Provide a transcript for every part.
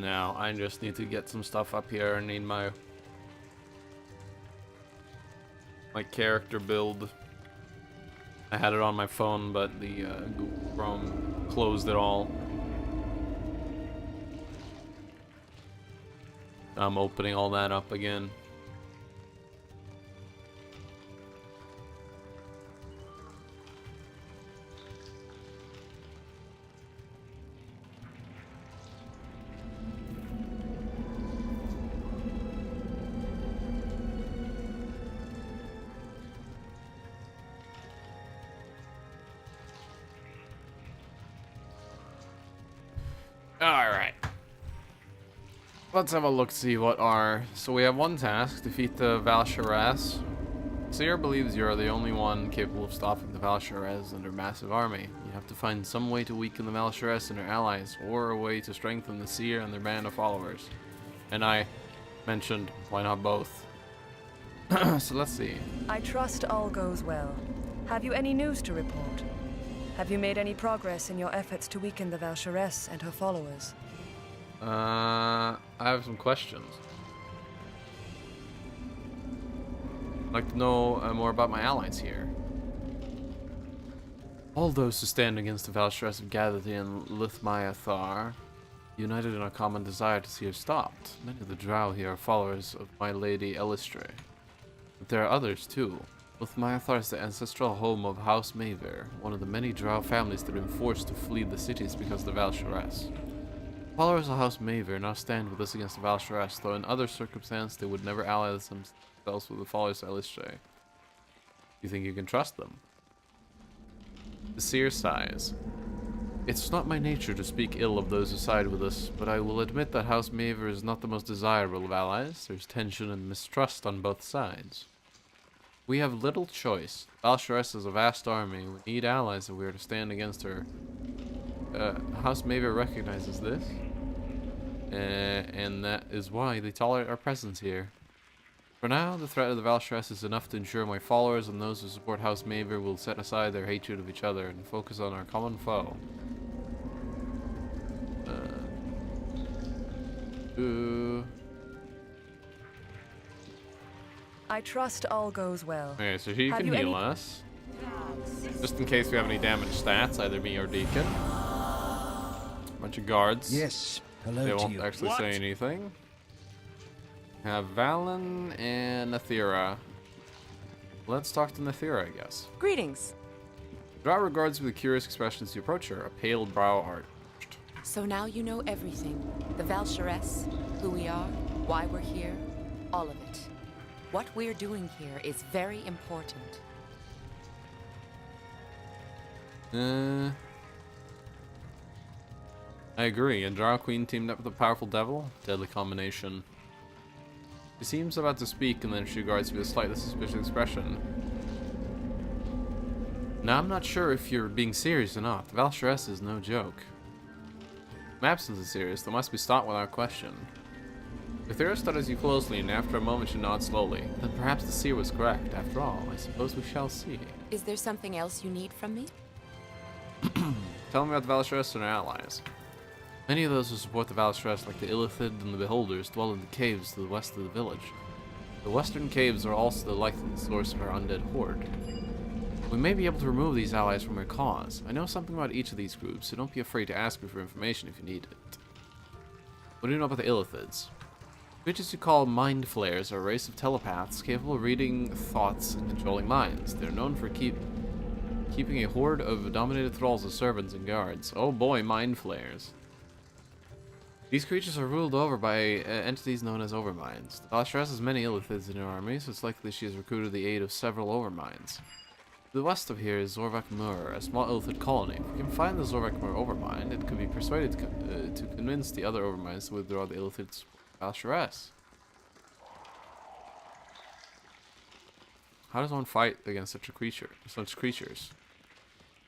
No, I just need to get some stuff up here. I need my character build. I had it on my phone, but the Google Chrome closed it all. I'm opening all that up again. Alright. Let's have a look, see what are. So we have one task, defeat the Valsharez. Seer believes you are the only one capable of stopping the Valsharez and their massive army. You have to find some way to weaken the Valsharez and their allies, or a way to strengthen the Seer and their band of followers. And I mentioned, why not both? So let's see. I trust all goes well. Have you any news to report? Have you made any progress in your efforts to weaken the Valsharez and her followers? I have some questions. I'd like to know more about my allies here. All those who stand against the Valsharez have gathered in Lithmyathar, united in a common desire to see her stopped. Many of the drow here are followers of my lady Elistre. But there are others too. Lithmyathar is the ancestral home of House Maver, one of the many drow families that have been forced to flee the cities because of the Valsharez. Followers of House Maver now stand with us against the Valsharez, though in other circumstances they would never ally themselves with the followers of Elistre. You think you can trust them? The Seer sighs. It's not my nature to speak ill of those who side with us, but I will admit that House Maver is not the most desirable of allies. There's tension and mistrust on both sides. We have little choice. Valsharez is a vast army. We need allies if we are to stand against her. House Maver recognizes this, and that is why they tolerate our presence here. For now, the threat of the Valsharez is enough to ensure my followers and those who support House Maver will set aside their hatred of each other and focus on our common foe. I trust all goes well. Okay, so he can heal us. Just in case we have any damage stats, either me or Deacon. Bunch of guards. Yes. Hello They to won't you. actually say anything. Have Valen and Nathira. Let's talk to Nathira, I guess. Greetings. Drow regards with a curious expression as you approach her, a pale brow arched. So now you know everything. The Valsharez, who we are, why we're here, all of it. What we're doing here is very important. I agree. A Drow Queen teamed up with a powerful devil? Deadly combination. She seems about to speak, and then she regards you with a slightly suspicious expression. Now, I'm not sure if you're being serious or not. The Valsharez is no joke. My absence is serious. They must be stopped without question. Nathira studies you closely, and after a moment she nods slowly. Then perhaps the seer was correct. After all, I suppose we shall see. Is there something else you need from me? Tell me about the Valsharez and our allies. Many of those who support the Valsharez, like the Illithid and the Beholders, dwell in the caves to the west of the village. The western caves are also the likely source of our undead horde. We may be able to remove these allies from our cause. I know something about each of these groups, so don't be afraid to ask me for information if you need it. What do you know about the Illithids? Creatures you call Mind Flayers are a race of telepaths capable of reading thoughts and controlling minds. They're known for keeping a horde of dominated thralls as servants and guards. Oh boy, Mind Flayers. These creatures are ruled over by entities known as Overminds. The Valsharez has many Illithids in her army, so it's likely she has recruited the aid of several Overminds. To the west of here is Zorvak Mur, a small Illithid colony. If we can find the Zorvak Mur Overmind, it could be persuaded to convince the other Overminds to withdraw the Illithids Valsharez. How does one fight against such creatures?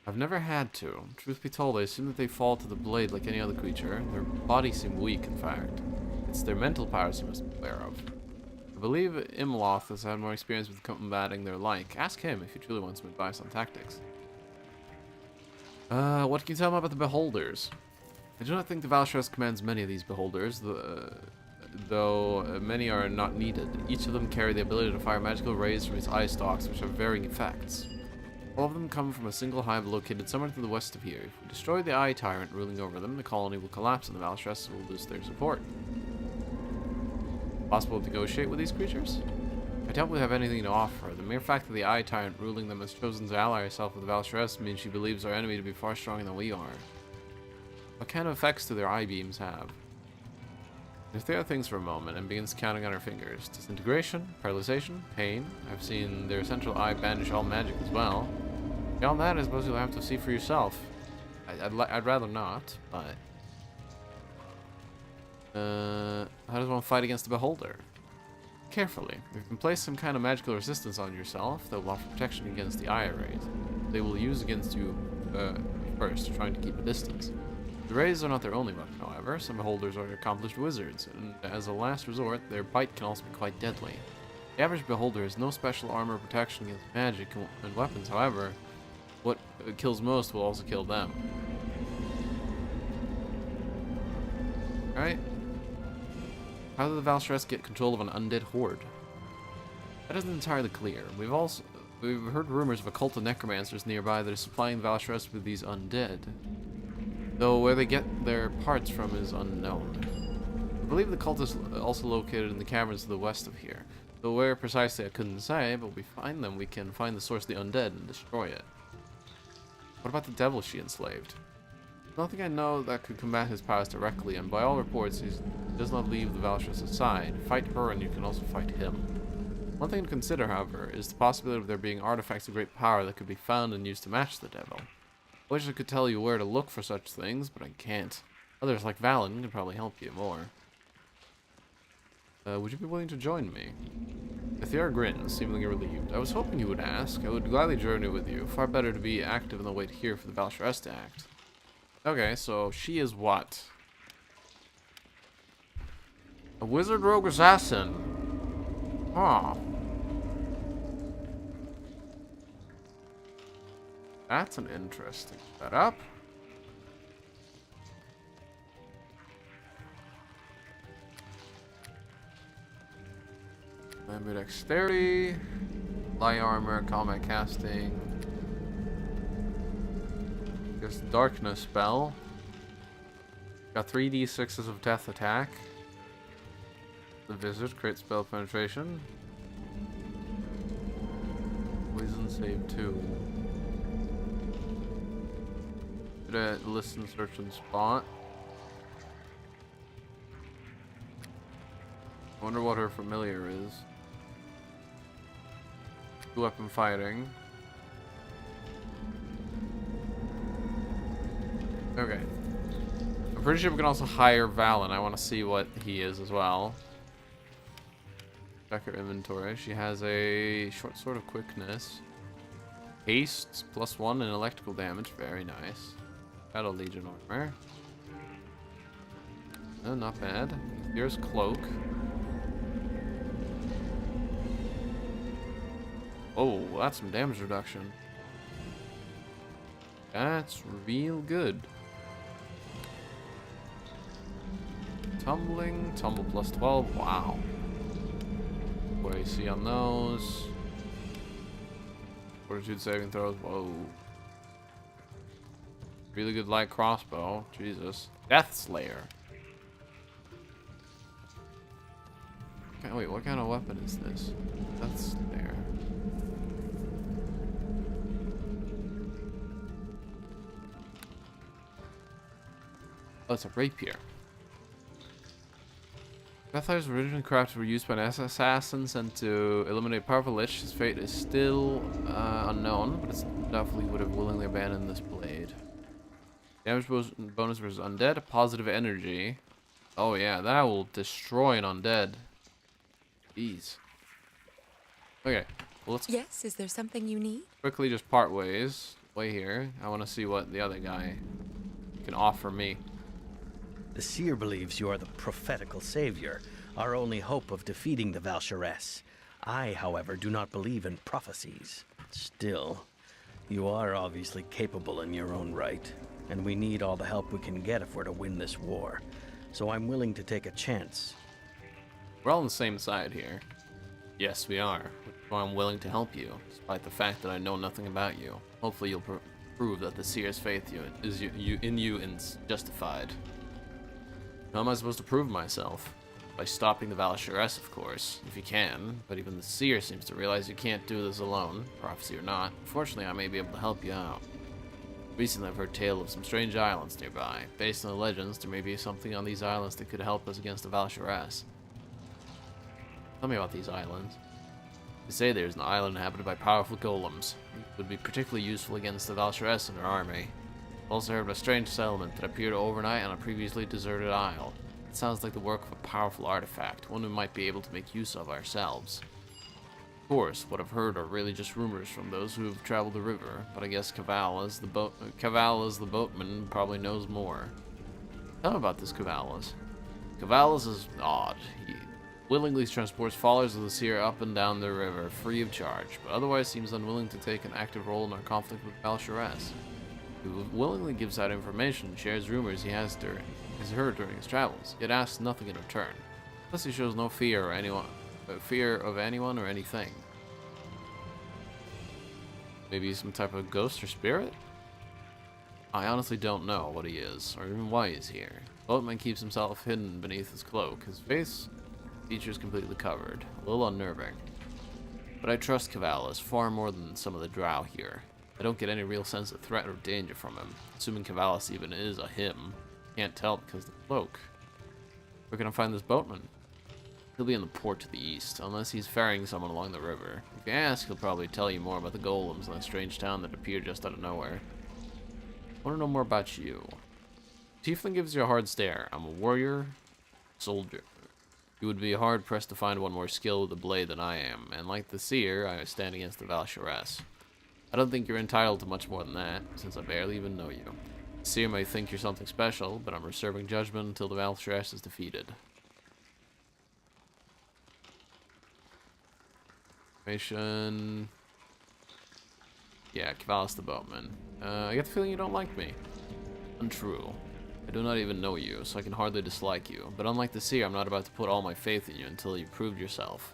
I've never had to. Truth be told, I assume that they fall to the blade like any other creature. Their bodies seem weak, in fact. It's their mental powers you must be aware of. I believe Imloth has had more experience with combating their like. Ask him if you truly want some advice on tactics. What can you tell me about the Beholders? I do not think the Valsharess commands many of these beholders, though many are not needed. Each of them carry the ability to fire magical rays from its eye stalks, which have varying effects. All of them come from a single hive located somewhere to the west of here. If we destroy the Eye Tyrant ruling over them, the colony will collapse and the Valsharess will lose their support. Possible to negotiate with these creatures? I doubt we have anything to offer. The mere fact that the Eye Tyrant ruling them has chosen to ally herself with the Valsharess means she believes our enemy to be far stronger than we are. What kind of effects do their eye beams have? Nethera thinks for a moment and begins counting on her fingers. Disintegration, paralyzation, pain. I've seen their central eye banish all magic as well. Beyond that, I suppose you'll have to see for yourself. I'd rather not, but... how does one fight against the Beholder? Carefully. If you can place some kind of magical resistance on yourself, that will offer protection against the eye rays. They will use against you first, trying to keep a distance. The rays are not their only weapon, however. Some beholders are accomplished wizards, and as a last resort, their bite can also be quite deadly. The average beholder has no special armor or protection against magic and weapons, however, what kills most will also kill them. Alright. How did the Valsharess get control of an undead horde? That isn't entirely clear. We've heard rumors of a cult of necromancers nearby that are supplying the Valsharess with these undead. Though where they get their parts from is unknown. I believe the cult is also located in the caverns to the west of here. Though where precisely I couldn't say, but we find them, we can find the source of the undead and destroy it. What about the devil she enslaved? Nothing I know that could combat his powers directly, and by all reports he does not leave the Valsharess aside. Fight her and you can also fight him. One thing to consider, however, is the possibility of there being artifacts of great power that could be found and used to match the devil. I wish I could tell you where to look for such things, but I can't. Others like Valen could probably help you more. Would you be willing to join me? Nethera grins, seemingly relieved. I was hoping you would ask. I would gladly journey with you. Far better to be active than wait here for the Valsharess to act. Okay, so she is what? A wizard rogue assassin. Huh. That's an interesting setup. Member dexterity, light armor, combat casting. Just darkness spell. Got 3d6s of death attack. The Visit, create spell penetration. Poison save 2. Did a listen, search, and spot. I wonder what her familiar is. Weapon fighting. Okay. I'm pretty sure we can also hire Valen. I want to see what he is as well. Check her inventory. She has a short sword of quickness. Haste, +1 and electrical damage. Very nice. Got a Legion armor. No, not bad. Here's cloak. Oh, that's some damage reduction. That's real good. Tumbling, tumble +12. Wow. What do you see on those? Fortitude saving throws. Whoa. Really good light crossbow. Jesus. Death Slayer. Okay, wait, what kind of weapon is this? Death Slayer. Oh, it's a rapier. Death Slayers originally crafted were used by an assassin sent to eliminate powerful lich. His fate is still unknown, but it's definitely would have willingly abandoned this blade. Damage bonus versus undead, positive energy. Oh yeah, that will destroy an undead. Jeez. Okay, well, let's Yes, is there something you need? quickly just part ways. Way here. I want to see what the other guy can offer me. The seer believes you are the prophetical savior, our only hope of defeating the Valsharess. I, however, do not believe in prophecies. Still, you are obviously capable in your own right. and we need all the help we can get if we're to win this war. So I'm willing to take a chance. We're all on the same side here. Yes, we are. Which is why I'm willing to help you, despite the fact that I know nothing about you. Hopefully you'll prove that the Seer's faith in you is justified. How am I supposed to prove myself? By stopping the Valsharess, of course, if you can, but even the Seer seems to realize you can't do this alone, prophecy or not. Fortunately, I may be able to help you out. Recently, I've heard tale of some strange islands nearby. Based on the legends, there may be something on these islands that could help us against the Valsharess. Tell me about these islands. They say there's an island inhabited by powerful golems. It would be particularly useful against the Valsharess and her army. I've also heard of a strange settlement that appeared overnight on a previously deserted isle. It sounds like the work of a powerful artifact, one we might be able to make use of ourselves. Of course, what I've heard are really just rumors from those who have traveled the river, but I guess Cavalas, the boatman, probably knows more. Tell me about this Cavalas. Cavalas is odd. He willingly transports followers of the Seer up and down the river, free of charge, but otherwise seems unwilling to take an active role in our conflict with Valsharess. He willingly gives out information and shares rumors he has heard during his travels, yet asks nothing in return. Plus he shows no fear of anyone or anything. Maybe he's some type of ghost or spirit? I honestly don't know what he is, or even why he's here. Boatman keeps himself hidden beneath his cloak, his face features completely covered, a little unnerving. But I trust Cavalas far more than some of the drow here. I don't get any real sense of threat or danger from him, assuming Cavalas even is a him. Can't tell because of the cloak. Where can I find this boatman? He'll be in the port to the east, unless he's ferrying someone along the river. If you ask, he'll probably tell you more about the golems in that strange town that appeared just out of nowhere. I want to know more about you. Tiefling gives you a hard stare. I'm a warrior, soldier. You would be hard-pressed to find one more skilled with a blade than I am, and like the Seer, I stand against the Valsharess. I don't think you're entitled to much more than that, since I barely even know you. The Seer may think you're something special, but I'm reserving judgment until the Valsharess is defeated. Information. Yeah, Cavalas the boatman. I get the feeling you don't like me. Untrue. I do not even know you, so I can hardly dislike you. But unlike the Seer, I'm not about to put all my faith in you until you proved yourself.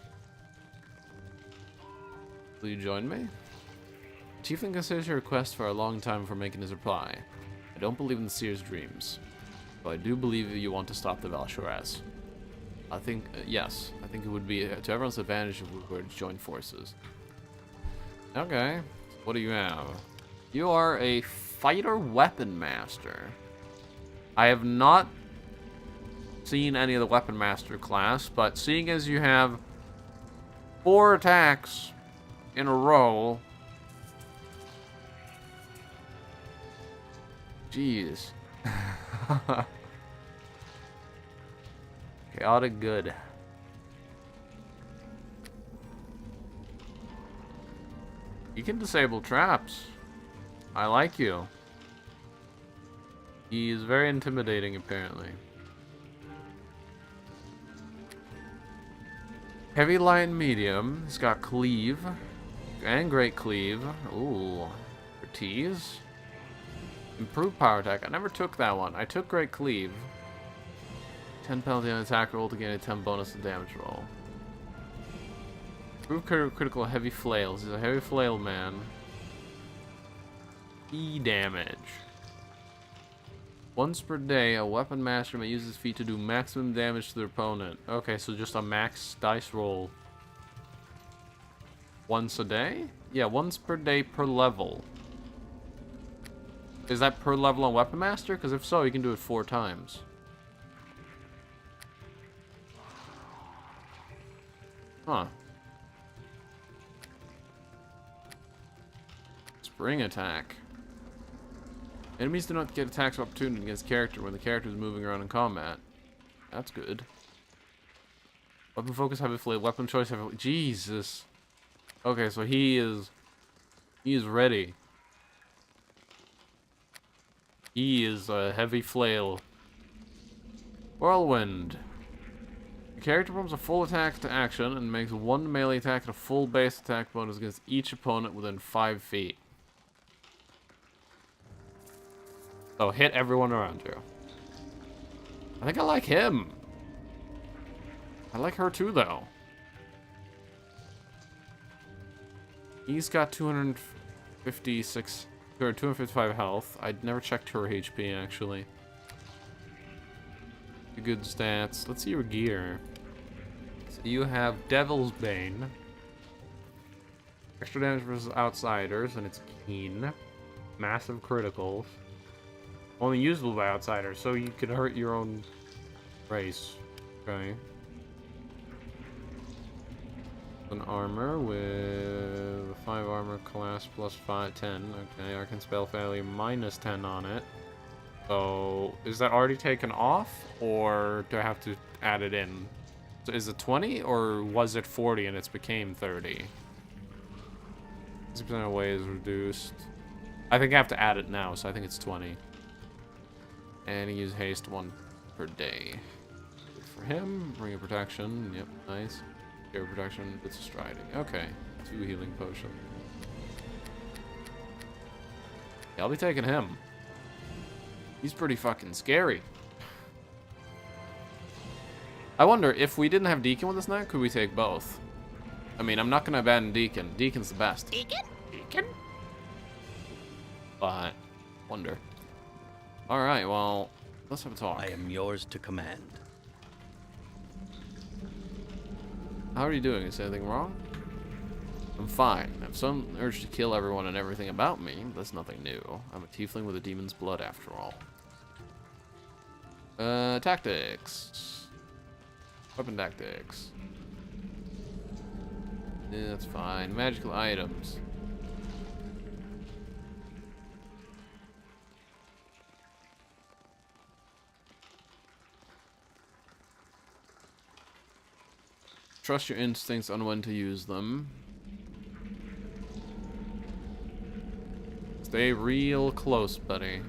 Will you join me? Tiefling considers your request for a long time before making his reply. I don't believe in the Seer's dreams, but I do believe you want to stop the Valsharess. I think, yes, I think it would be to everyone's advantage if we were to join forces. Okay, what do you have? You are a fighter weapon master. I have not seen any of the weapon master class, but seeing as you have 4 attacks in a row, jeez. Chaotic good. You can disable traps. I like you. He is very intimidating, apparently. Heavy, light, and medium. He's got cleave. And great cleave. Ooh. For tease. Improved power attack. I never took that one. I took great cleave. 10 penalty on attack roll to gain a 10 bonus to damage roll. Improved critical heavy flails. He's a heavy flail man. E damage. Once per day, a weapon master may use his feat to do maximum damage to their opponent. Okay, so just a max dice roll. Once a day? Yeah, once per day per level. Is that per level on weapon master? Because if so, you can do it 4 times. Huh. Spring attack. Enemies do not get attacks of opportunity against character when the character is moving around in combat. That's good. Weapon focus, heavy flail, weapon choice, heavy. Jesus. Okay, so he is ready. He is a heavy flail. Whirlwind. The character performs a full attack to action and makes 1 melee attack and a full base attack bonus against each opponent within 5 feet. So hit everyone around you. I think I like him. I like her too, though. He's got 256 or 255 health. I'd never checked her HP actually. Good stats. Let's see your gear. So you have Devil's Bane. Extra damage versus outsiders, and it's keen. Massive criticals. Only usable by outsiders, so you can hurt your own race. Okay. An armor with 5 armor class plus 10. Okay, I can spell failure minus 10 on it. So, is that already taken off, or do I have to add it in? So is it 20, or was it 40 and it's became 30? 60% away is reduced. I think I have to add it now, so I think it's 20. And he uses haste 1 per day. Good for him. Ring of protection. Yep, nice. Air protection. It's a striding. Okay. 2 healing potion. Yeah, I'll be taking him. He's pretty fucking scary. I wonder, if we didn't have Deacon with us now, could we take both? I mean, I'm not going to abandon Deacon. Deacon's the best. Deacon? Deacon? But, wonder. Alright, well, let's have a talk. I am yours to command. How are you doing? Is anything wrong? I'm fine. I have some urge to kill everyone and everything about me, but that's nothing new. I'm a tiefling with a demon's blood, after all. Tactics. Weapon tactics. Yeah, that's fine. Magical items. Trust your instincts on when to use them. Stay real close, buddy.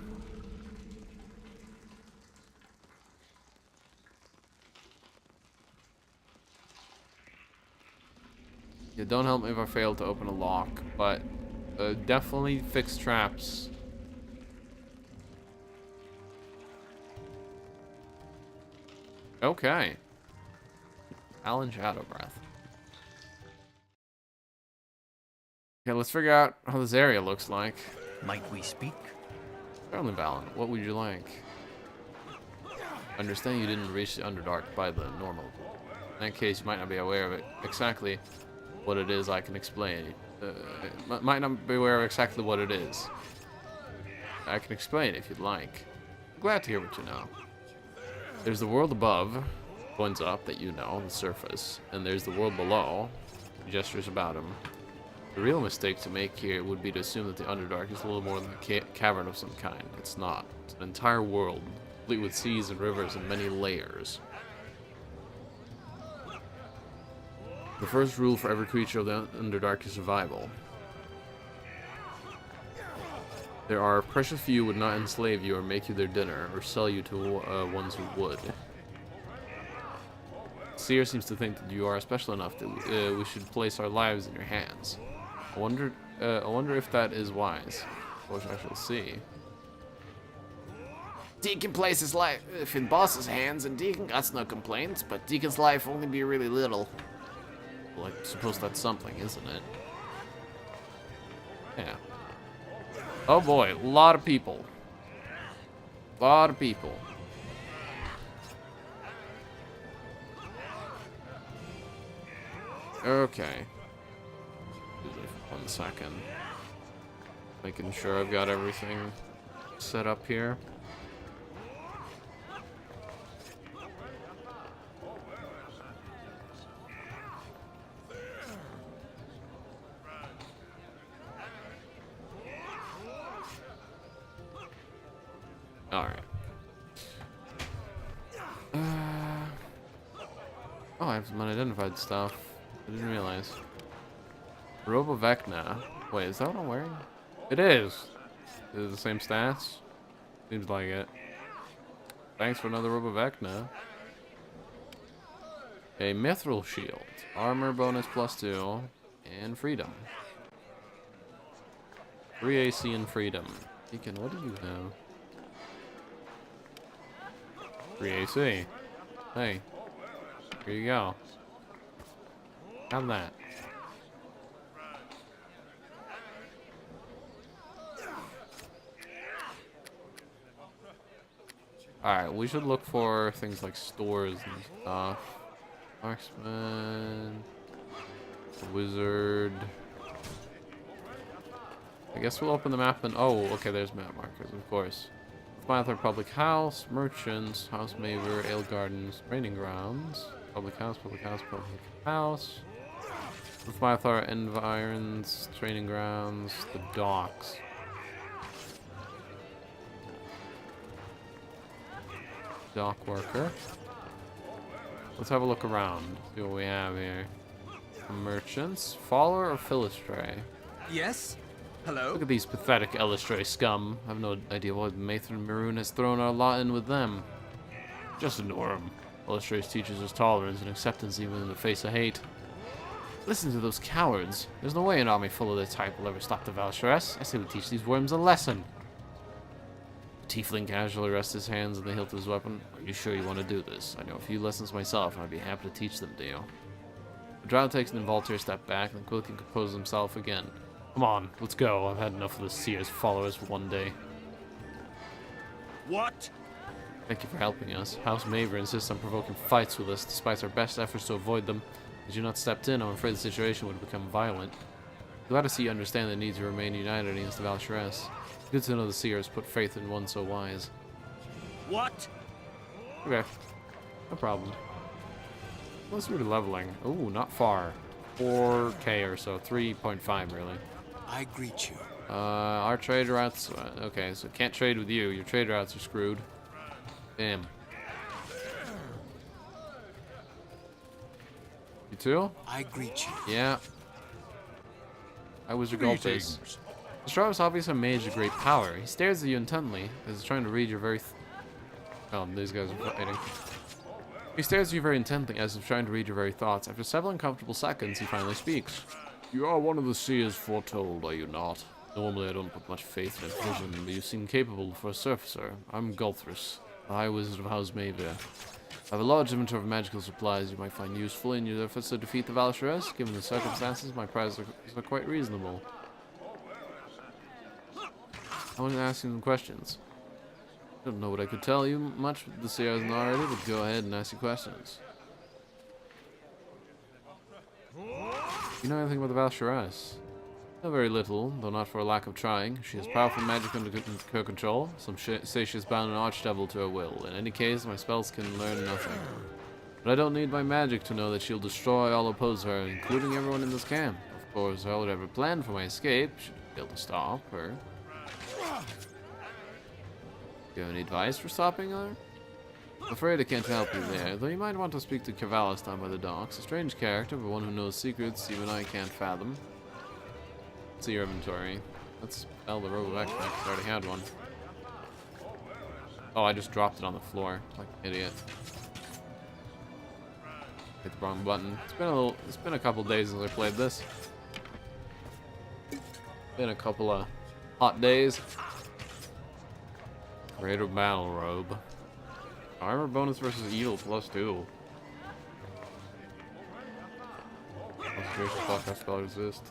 Yeah, don't help me if I fail to open a lock, but definitely fix traps. Okay. Alan Shadow Breath. Okay, let's figure out how this area looks like. Might we speak? Certainly, Valen. What would you like? Understand you didn't reach the Underdark by the normal. In that case, you might not be aware of it. Exactly what it is, I can explain. Might not be aware of exactly what it is. I can explain if you'd like. I'm glad to hear what you know. There's the world above, points up that you know, the surface, and there's the world below, gestures about him. The real mistake to make here would be to assume that the Underdark is a little more than a cavern of some kind. It's not. It's an entire world, complete with seas and rivers and many layers. The first rule for every creature of the Underdark is survival. There are precious few who would not enslave you or make you their dinner, or sell you to ones who would. Seer seems to think that you are special enough that we should place our lives in your hands. I wonder if that is wise. Which I shall see. Deacon places his life in boss's hands, and Deacon got no complaints, but Deacon's life only be really little. Well, I suppose that's something, isn't it? Yeah. Oh boy, a lot of people. A lot of people. Okay. 1 second. Making sure I've got everything set up here. Alright. Oh, I have some unidentified stuff. I didn't realize. Robe of Vecna. Wait, is that what I'm wearing? It is. Is it the same stats? Seems like it. Thanks for another Robe of Vecna. A Mithril Shield. Armor bonus +2. And freedom. 3 AC and freedom. Deacon, what do you have? Free AC. Hey. Here you go. Have that. Alright, we should look for things like stores and stuff. Marksman. Wizard. I guess we'll open the map and... Oh, okay, there's map markers, of course. Smiler Public House, Merchants, House Maver, Ale Gardens, Training Grounds. Public House, Public House, Public House. Smiler Environs, Training Grounds, the Docks. Dock worker. Let's have a look around. See what we have here. Merchants. Follower or Philistray? Yes? Hello? Look at these pathetic Elistray scum. I have no idea what Mathan Maroon has thrown our lot in with them. Just ignore them. Elistray's teaches us tolerance and acceptance even in the face of hate. Listen to those cowards. There's no way an army full of their type will ever stop the Valsharess. I say we teach these worms a lesson. Tiefling casually rests his hands on the hilt of his weapon. Are you sure you want to do this? I know a few lessons myself, and I'd be happy to teach them to you. The drow takes an involuntary step back, and quickly composes himself again. Come on, let's go. I've had enough of the Seer's followers for one day. What? Thank you for helping us. House Maver insists on provoking fights with us, despite our best efforts to avoid them. Had you not stepped in, I'm afraid the situation would have become violent. Glad to see you understand the need to remain united against the Valsharess. Good to know the Seers put faith in one so wise. What? Okay. No problem. What's we're leveling? Ooh, not far. 4k or so. 3.5 really. I greet you. Our trade routes... okay, so can't trade with you. Your trade routes are screwed. Damn. You too? I greet you. Yeah. I was your Golpes. The Strauss obviously mage of great power. He stares at you intently, as he's trying to read your very... oh, these guys are fighting. He stares at you very intently, as if trying to read your very thoughts. After several uncomfortable seconds, he finally speaks. You are one of the seers foretold, are you not? Normally I don't put much faith in his vision, but you seem capable for a surfacer. I'm Gulthrus, the High Wizard of House Maver. I have a large inventory of magical supplies you might find useful in your efforts to defeat the Valsharess. Given the circumstances, my prices are quite reasonable. I want to ask you some questions. I don't know what I could tell you much with the seer hasn't already, but go ahead and ask your questions. You know anything about the Valsharess? Not very little, though not for a lack of trying. She has powerful magic under her control. Some say she has bound an archdevil to her will. In any case, my spells can learn nothing. But I don't need my magic to know that she'll destroy all oppose her, including everyone in this camp. Of course, I would have a plan for my escape, should I be able to stop her. Do you have any advice for stopping her? I'm afraid I can't help you there, though you might want to speak to Cavalis down by the docks. A strange character, but one who knows secrets even I can't fathom. Let's see your inventory. Let's spell the robe of X-Max. I already had one. Oh, I just dropped it on the floor. Like an idiot. Hit the wrong button. It's been a couple days since I played this. Been a couple of hot days. Raider Battle Robe. Armor bonus versus evil +2. Concentration clock spell resist.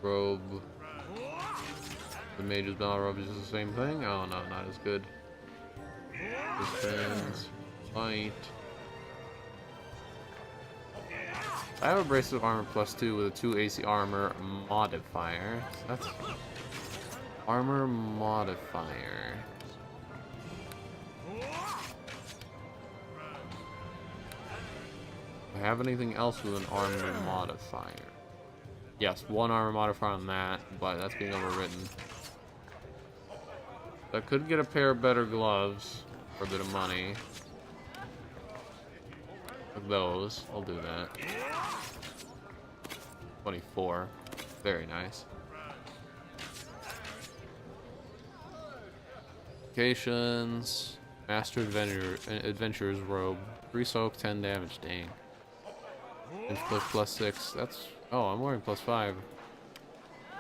Robe. The Mage's Battle Robe is the same thing? Oh no, not as good. Distance. Light. I have a bracelet of armor +2 with a 2 AC armor modifier. So that's armor modifier. Do I have anything else with an armor modifier? Yes, one armor modifier on that, but that's being overwritten. I could get a pair of better gloves for a bit of money. Like those, I'll do that. 24, very nice. Locations, Master Adventurer's Robe, 3 soak, 10 damage, dang. Inch +6, that's, oh, I'm wearing +5.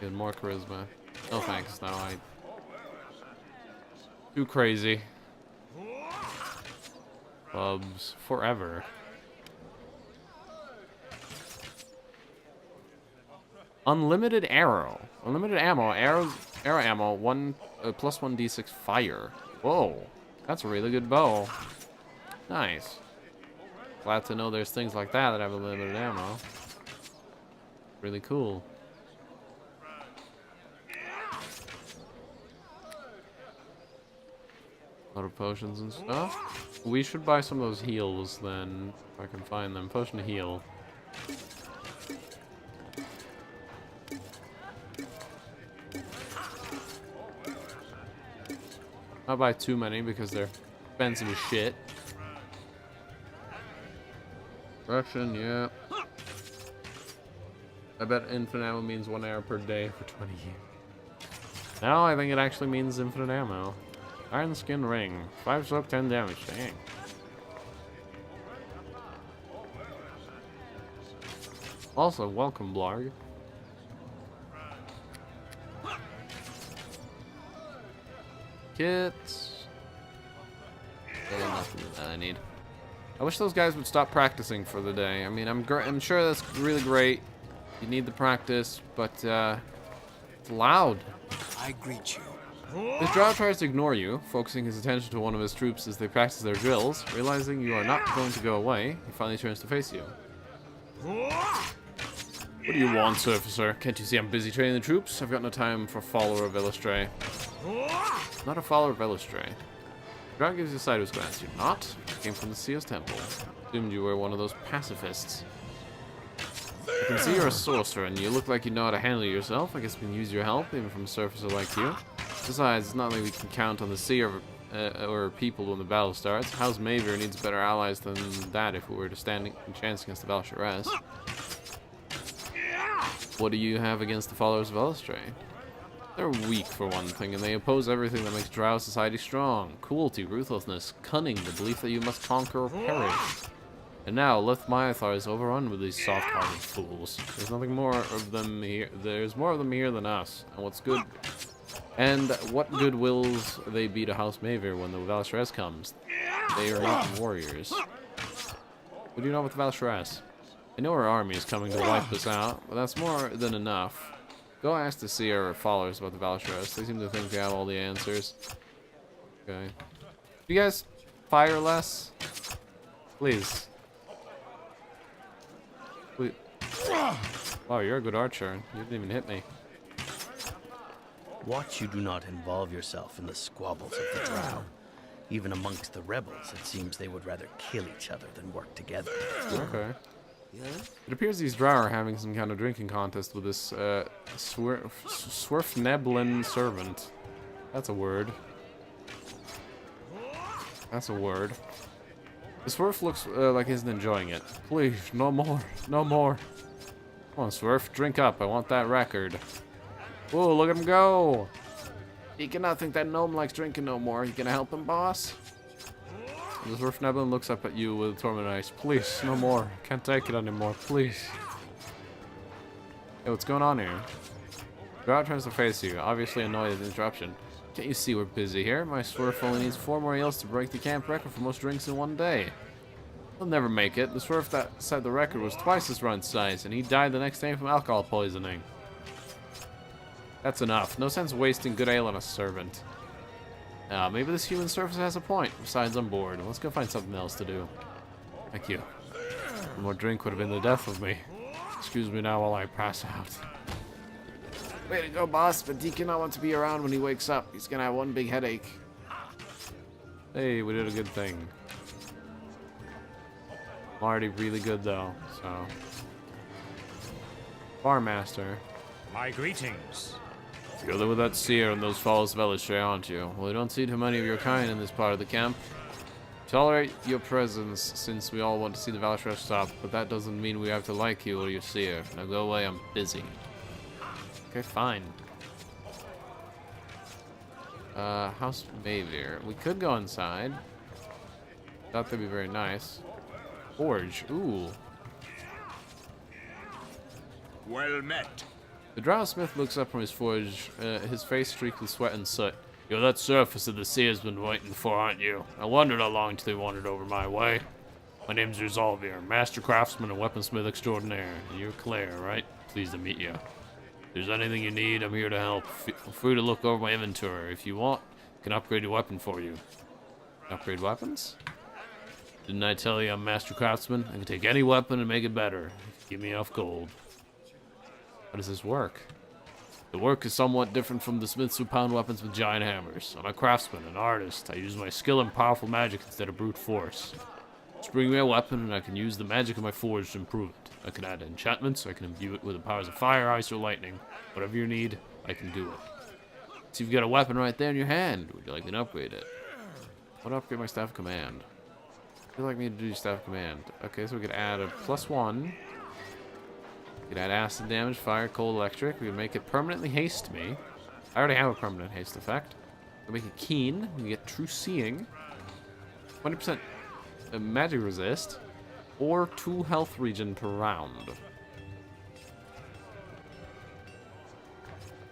Get more charisma. No thanks, no, too crazy. Bubs forever. Unlimited arrow. Unlimited ammo. Arrow ammo. Plus 1d6 fire. Whoa. That's a really good bow. Nice. Glad to know there's things like that have unlimited ammo. Really cool. A lot of potions and stuff. We should buy some of those heals then, if I can find them. Potion to heal. Not buy too many because they're expensive as shit. Russian, yeah. I bet infinite ammo means 1 arrow per day for 20 years. Now I think it actually means infinite ammo. Iron skin ring. 5 stroke, 10 damage. Dang. Also, welcome, Blarg. Kits. Really nothing that I need. I wish those guys would stop practicing for the day. I mean, I'm sure that's really great. You need the practice, but it's loud. I greet you. This drow tries to ignore you, focusing his attention to one of his troops as they practice their drills. Realizing you are not going to go away, he finally turns to face you. What do you want, surfacer? Can't you see I'm busy training the troops? I've got no time for follower of Illustray. Not a follower of Illustray. Drow gives you a sideways glance. You're not? You came from the Seer's Temple. Assumed you were one of those pacifists. I can see you're a sorcerer, and you look like you know how to handle yourself. I guess we can use your help, even from a surfacer like you. Besides, it's not like we can count on the Seer or people when the battle starts. House Mavir needs better allies than that if we were to stand a chance against the Val'sharess. What do you have against the followers of Illustray? They're weak, for one thing, and they oppose everything that makes drow society strong. Cruelty, ruthlessness, cunning, the belief that you must conquer or perish. And now, Lith Myathar is overrun with these soft-hearted fools. There's nothing more of them here. There's more of them here than us. And what's good? And what good wills they be to House Mavir when the Val'sharess comes? They are not warriors. What do you know about the Val'sharess? I know her army is coming to wipe us out, but that's more than enough. Go ask the Seer or followers about the Val'sharess. They seem to think they have all the answers. Okay. You guys fire less? Please. Please. Wow, you're a good archer. You didn't even hit me. Watch you do not involve yourself in the squabbles of the drow. Even amongst the rebels, it seems they would rather kill each other than work together. Okay. It appears these drow are having some kind of drinking contest with this Swerfneblin servant. That's a word. That's a word. The Swerf looks like he isn't enjoying it. Please, no more. No more. Come on, Swerf, drink up. I want that record. Whoa, look at him go. He cannot think that gnome likes drinking no more. You gonna help him, boss? The Swerfneblin looks up at you with torment eyes. Please, no more. Can't take it anymore. Please. Hey, what's going on here? Drow turns to face you, obviously annoyed at the interruption. Can't you see we're busy here? My Swerf only needs 4 more ales to break the camp record for most drinks in one day. He'll never make it. The Swerf that set the record was twice his run size, and he died the next day from alcohol poisoning. That's enough. No sense wasting good ale on a servant. Maybe this human surface has a point. Besides, I'm bored. Let's go find something else to do. Thank you. One more drink would have been the death of me. Excuse me now while I pass out. Way to go, boss, but Deke cannot want to be around when he wakes up. He's gonna have one big headache. Hey, we did a good thing. I'm already really good, though, so... Barmaster. My greetings. You're there with that Seer and those followers of Illustray, aren't you? Well, we don't see too many of your kind in this part of the camp. Tolerate your presence, since we all want to see the Val'sharess stop, but that doesn't mean we have to like you or your Seer. Now go away, I'm busy. Okay, fine. House Mavir. We could go inside. Thought that'd be very nice. Forge. Ooh. Well met. The drow smith looks up from his forge, his face streaked with sweat and soot. You're that surface of the sea has been waiting for, aren't you? I wondered how long till they wandered over my way. My name's Resolvier, Master Craftsman and Weaponsmith Extraordinaire. And you're Claire, right? Pleased to meet you. If there's anything you need, I'm here to help. Feel free to look over my inventory. If you want, I can upgrade your weapon for you. Upgrade weapons? Didn't I tell you I'm Master Craftsman? I can take any weapon and make it better. If you give me enough gold. How does this work? The work is somewhat different from the smiths who pound weapons with giant hammers. I'm a craftsman, an artist. I use my skill and powerful magic instead of brute force. Just bring me a weapon and I can use the magic of my forge to improve it. I can add enchantments, or I can imbue it with the powers of fire, ice, or lightning. Whatever you need, I can do it. So you've got a weapon right there in your hand. Would you like me to upgrade it? I want to upgrade my staff of command. Would you like me to do staff of command? Okay, so we could add a +1. We could add acid damage, fire, cold, electric. We could make it permanently haste me. I already have a permanent haste effect. We make it keen. We get true seeing. 20% magic resist. Or 2 health regen per round.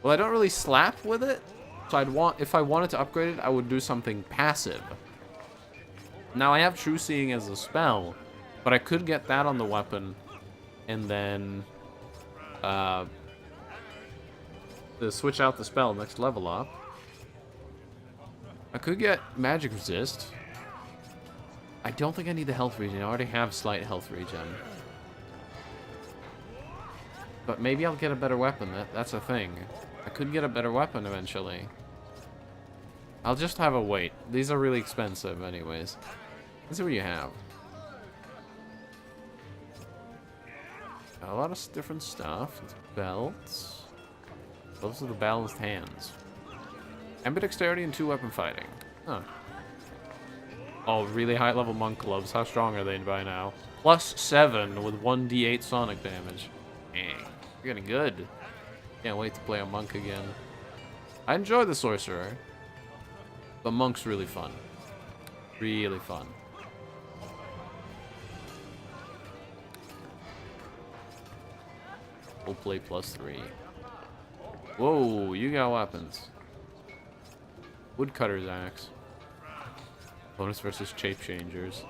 Well, I don't really slap with it. So if I wanted to upgrade it, I would do something passive. Now I have true seeing as a spell, but I could get that on the weapon and then to switch out the spell next level up. I could get magic resist. I don't think I need the health regen. I already have slight health regen. But maybe I'll get a better weapon. That's a thing. I could get a better weapon eventually. I'll just have a wait. These are really expensive anyways. Let's see what you have. Got a lot of different stuff. Belts. Those are the balanced hands. Ambidexterity and 2 weapon fighting. Huh. Oh, really high level monk gloves. How strong are they by now? +7 with 1d8 sonic damage. Dang. You're getting good. Can't wait to play a monk again. I enjoy the sorcerer. But monk's really fun. Really fun. We'll play +3. Whoa, you got weapons. Woodcutter's axe. Bonus versus shape changers.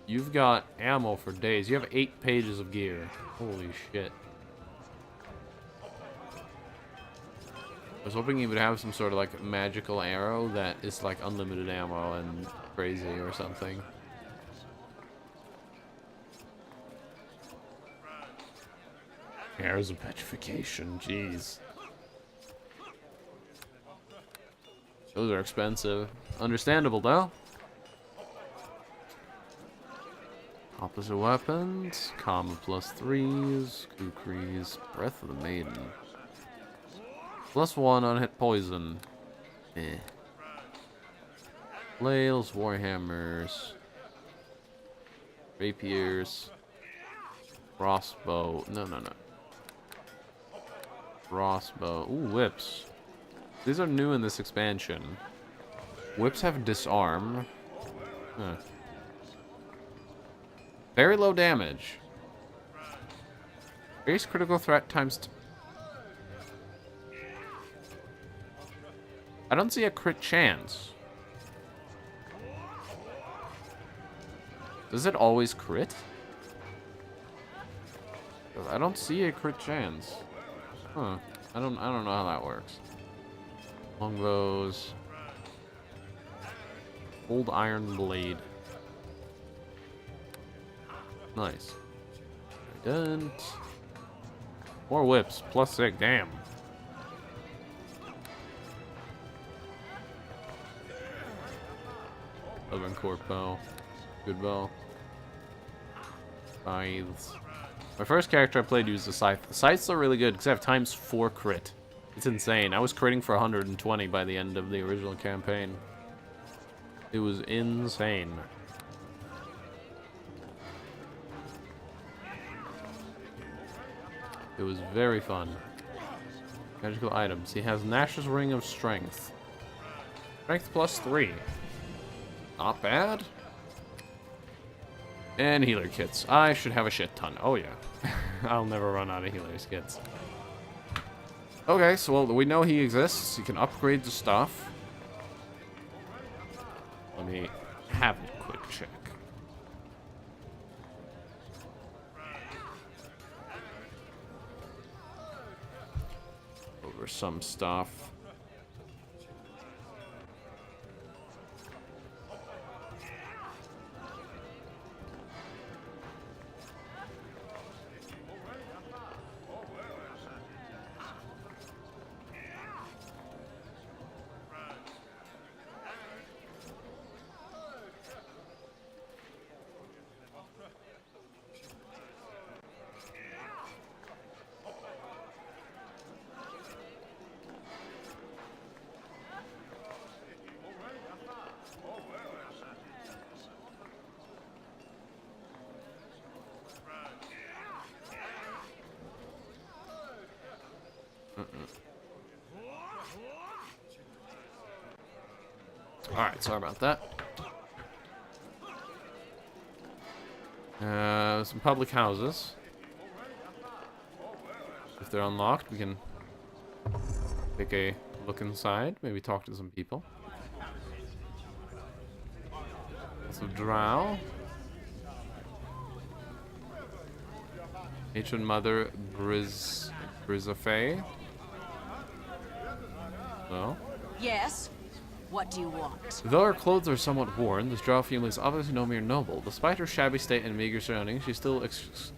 You've got ammo for days. You have 8 pages of gear. Holy shit. I was hoping you would have some sort of like magical arrow that is like unlimited ammo and crazy or something. Arrows of petrification, jeez. Those are expensive. Understandable though. Opposite weapons, common +3s, kukris, breath of the maiden. +1 on hit poison. Flails, warhammers, rapiers, crossbow. No. Crossbow. Ooh, whips. These are new in this expansion. Whips have disarm. Huh. Very low damage. Base critical threat times. I don't see a crit chance. Does it always crit? I don't see a crit chance. Huh. I don't know how that works. Longbows. Old iron blade. Nice. Done. More whips. +6. Damn. Oven court bow. Good bow. Scythes. My first character I played used a scythe. The scythes are really good because I have ×4 crit. It's insane. I was critting for 120 by the end of the original campaign. It was insane. It was very fun. Magical items. He has Nash's Ring of Strength. Strength +3. Not bad. And healer kits. I should have a shit ton. Oh yeah. I'll never run out of healer's kits. Okay, so well, we know he exists. He can upgrade the stuff. Let me have a quick check. Over some stuff. Alright, sorry about that. Some public houses. If they're unlocked, we can take a look inside, maybe talk to some people. So drow. Ancient Mother Brizafe. Well. Yes? What do you want? Though her clothes are somewhat worn, this drow female is obviously no mere noble. Despite her shabby state and meager surroundings, she still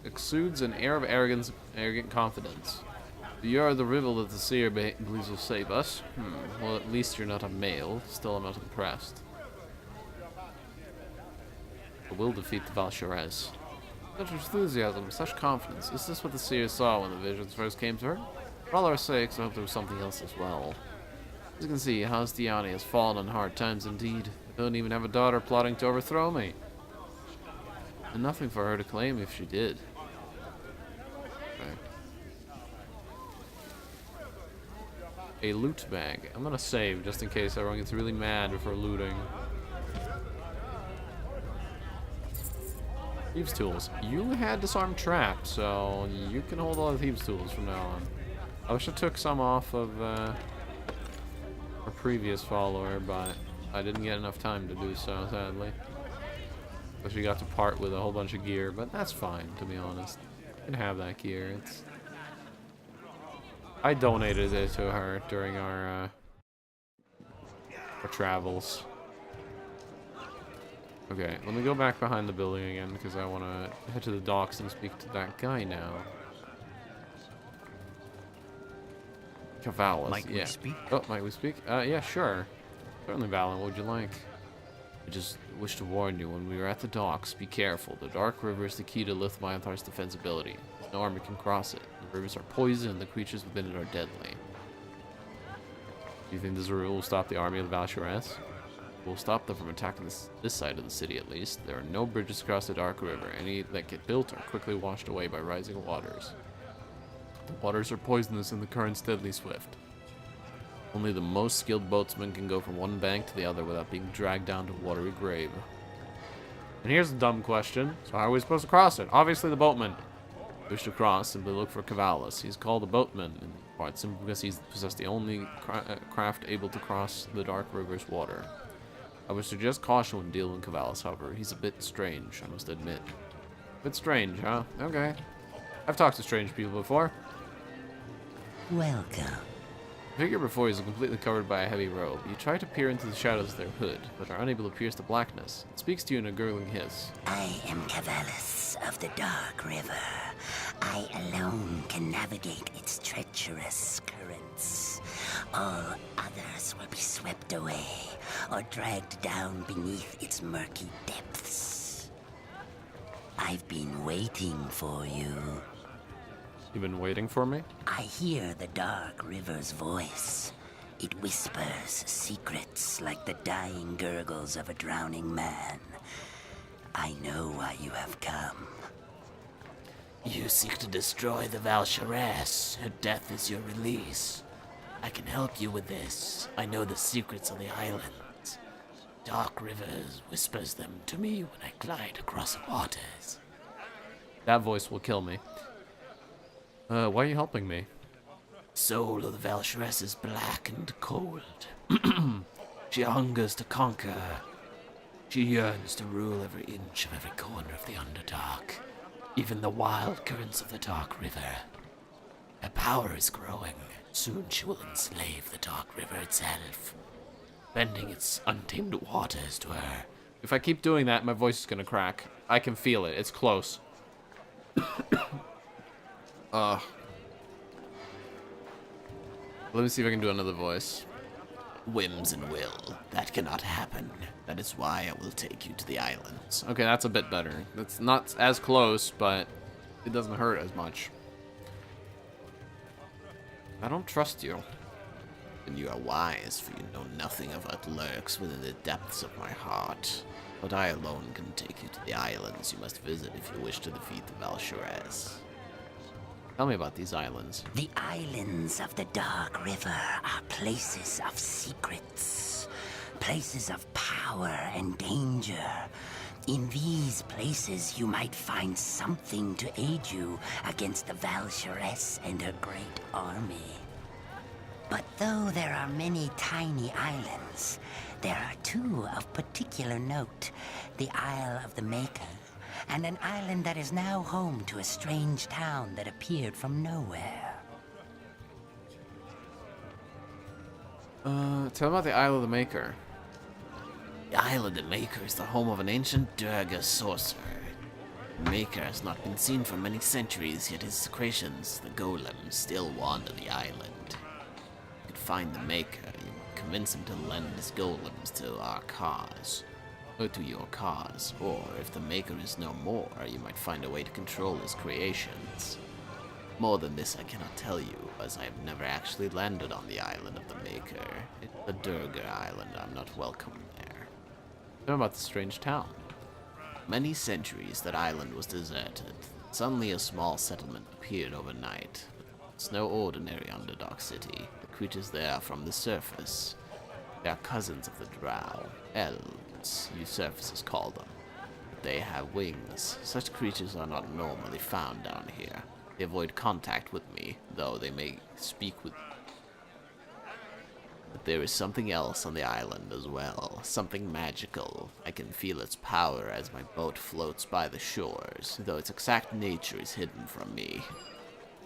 exudes an air of arrogant confidence. You are the rival that the seer believes will save us. Well, at least you're not a male. Still, I'm not impressed. But we'll defeat the Valsharez. Such enthusiasm, such confidence. Is this what the seer saw when the visions first came to her? For all our sakes, I hope there was something else as well. As you can see, House Diani has fallen on hard times indeed. I don't even have a daughter plotting to overthrow me. And nothing for her to claim if she did. Okay. A loot bag. I'm gonna save just in case everyone gets really mad before looting. Thieves' tools. You had disarmed trap, so you can hold all the thieves' tools from now on. I wish I took some off of our previous follower, but I didn't get enough time to do so, sadly. But she got to part with a whole bunch of gear, but that's fine, to be honest. You can have that gear. I donated it to her during our travels. Okay, let me go back behind the building again because I want to head to the docks and speak to that guy now. Cavalis, Might we speak? Oh, might we speak? Yeah, sure. Certainly, Valen, what would you like? I just wish to warn you, when we are at the docks, be careful. The Dark River is the key to Lithmyanthar's defensibility. No army can cross it. The rivers are poison, and the creatures within it are deadly. Do you think this rule will stop the army of the Valsharez? We'll stop them from attacking this side of the city, at least. There are no bridges across the Dark River. Any that get built are quickly washed away by rising waters. The waters are poisonous and the current's deadly swift. Only the most skilled boatsmen can go from one bank to the other without being dragged down to a watery grave. And here's a dumb question. So how are we supposed to cross it? Obviously the boatman. Wish to cross, simply look for Cavalis. He's called a boatman, in part simply because he's possessed the only craft able to cross the Dark River's water. I would suggest caution when dealing with Cavalis, however. He's a bit strange, I must admit. A bit strange, huh? Okay. I've talked to strange people before. Welcome. The figure before you is completely covered by a heavy robe. You try to peer into the shadows of their hood, but are unable to pierce the blackness. It speaks to you in a gurgling hiss. I am Cavalis of the Dark River. I alone can navigate its treacherous currents. All others will be swept away or dragged down beneath its murky depths. I've been waiting for you. You've been waiting for me? I hear the Dark River's voice. It whispers secrets like the dying gurgles of a drowning man. I know why you have come. You seek to destroy the Valsharez. Her death is your release. I can help you with this. I know the secrets of the islands. Dark Rivers whispers them to me when I glide across the waters. That voice will kill me. Why are you helping me? Soul of the Valsharess is black and cold. She hungers to conquer. She yearns to rule every inch of every corner of the Underdark, even the wild currents of the Dark River. Her power is growing. Soon she will enslave the Dark River itself, bending its untamed waters to her. If I keep doing that, my voice is gonna crack. I can feel it. It's close. Let me see if I can do another voice. Whims and will. That cannot happen. That is why I will take you to the islands. Okay, that's a bit better. It's not as close, but it doesn't hurt as much. I don't trust you. And you are wise, for you know nothing of what lurks within the depths of my heart. But I alone can take you to the islands you must visit if you wish to defeat the Valsharess. Tell me about these islands. The islands of the Dark River are places of secrets, places of power and danger. In these places, you might find something to aid you against the Valsharess and her great army. But though there are many tiny islands, there are two of particular note. The Isle of the Maker, and an island that is now home to a strange town that appeared from nowhere. Tell me about the Isle of the Maker. The Isle of the Maker is the home of an ancient Durga sorcerer. The Maker has not been seen for many centuries, yet his secretions, the golems, still wander the island. You could find the Maker, you convince him to lend his golems to our cause. Or to your cause, or if the Maker is no more, you might find a way to control his creations. More than this I cannot tell you, as I have never actually landed on the island of the Maker. It's a Durga island, I'm not welcome there. Tell me about the strange town. Many centuries that island was deserted. Suddenly a small settlement appeared overnight. It's no ordinary Underdark city. The creatures there are from the surface. They are cousins of the Drow, elves, you surfaces call them. They have wings. Such creatures are not normally found down here. They avoid contact with me, though they may speak with me. But there is something else on the island as well, something magical. I can feel its power as my boat floats by the shores, though its exact nature is hidden from me.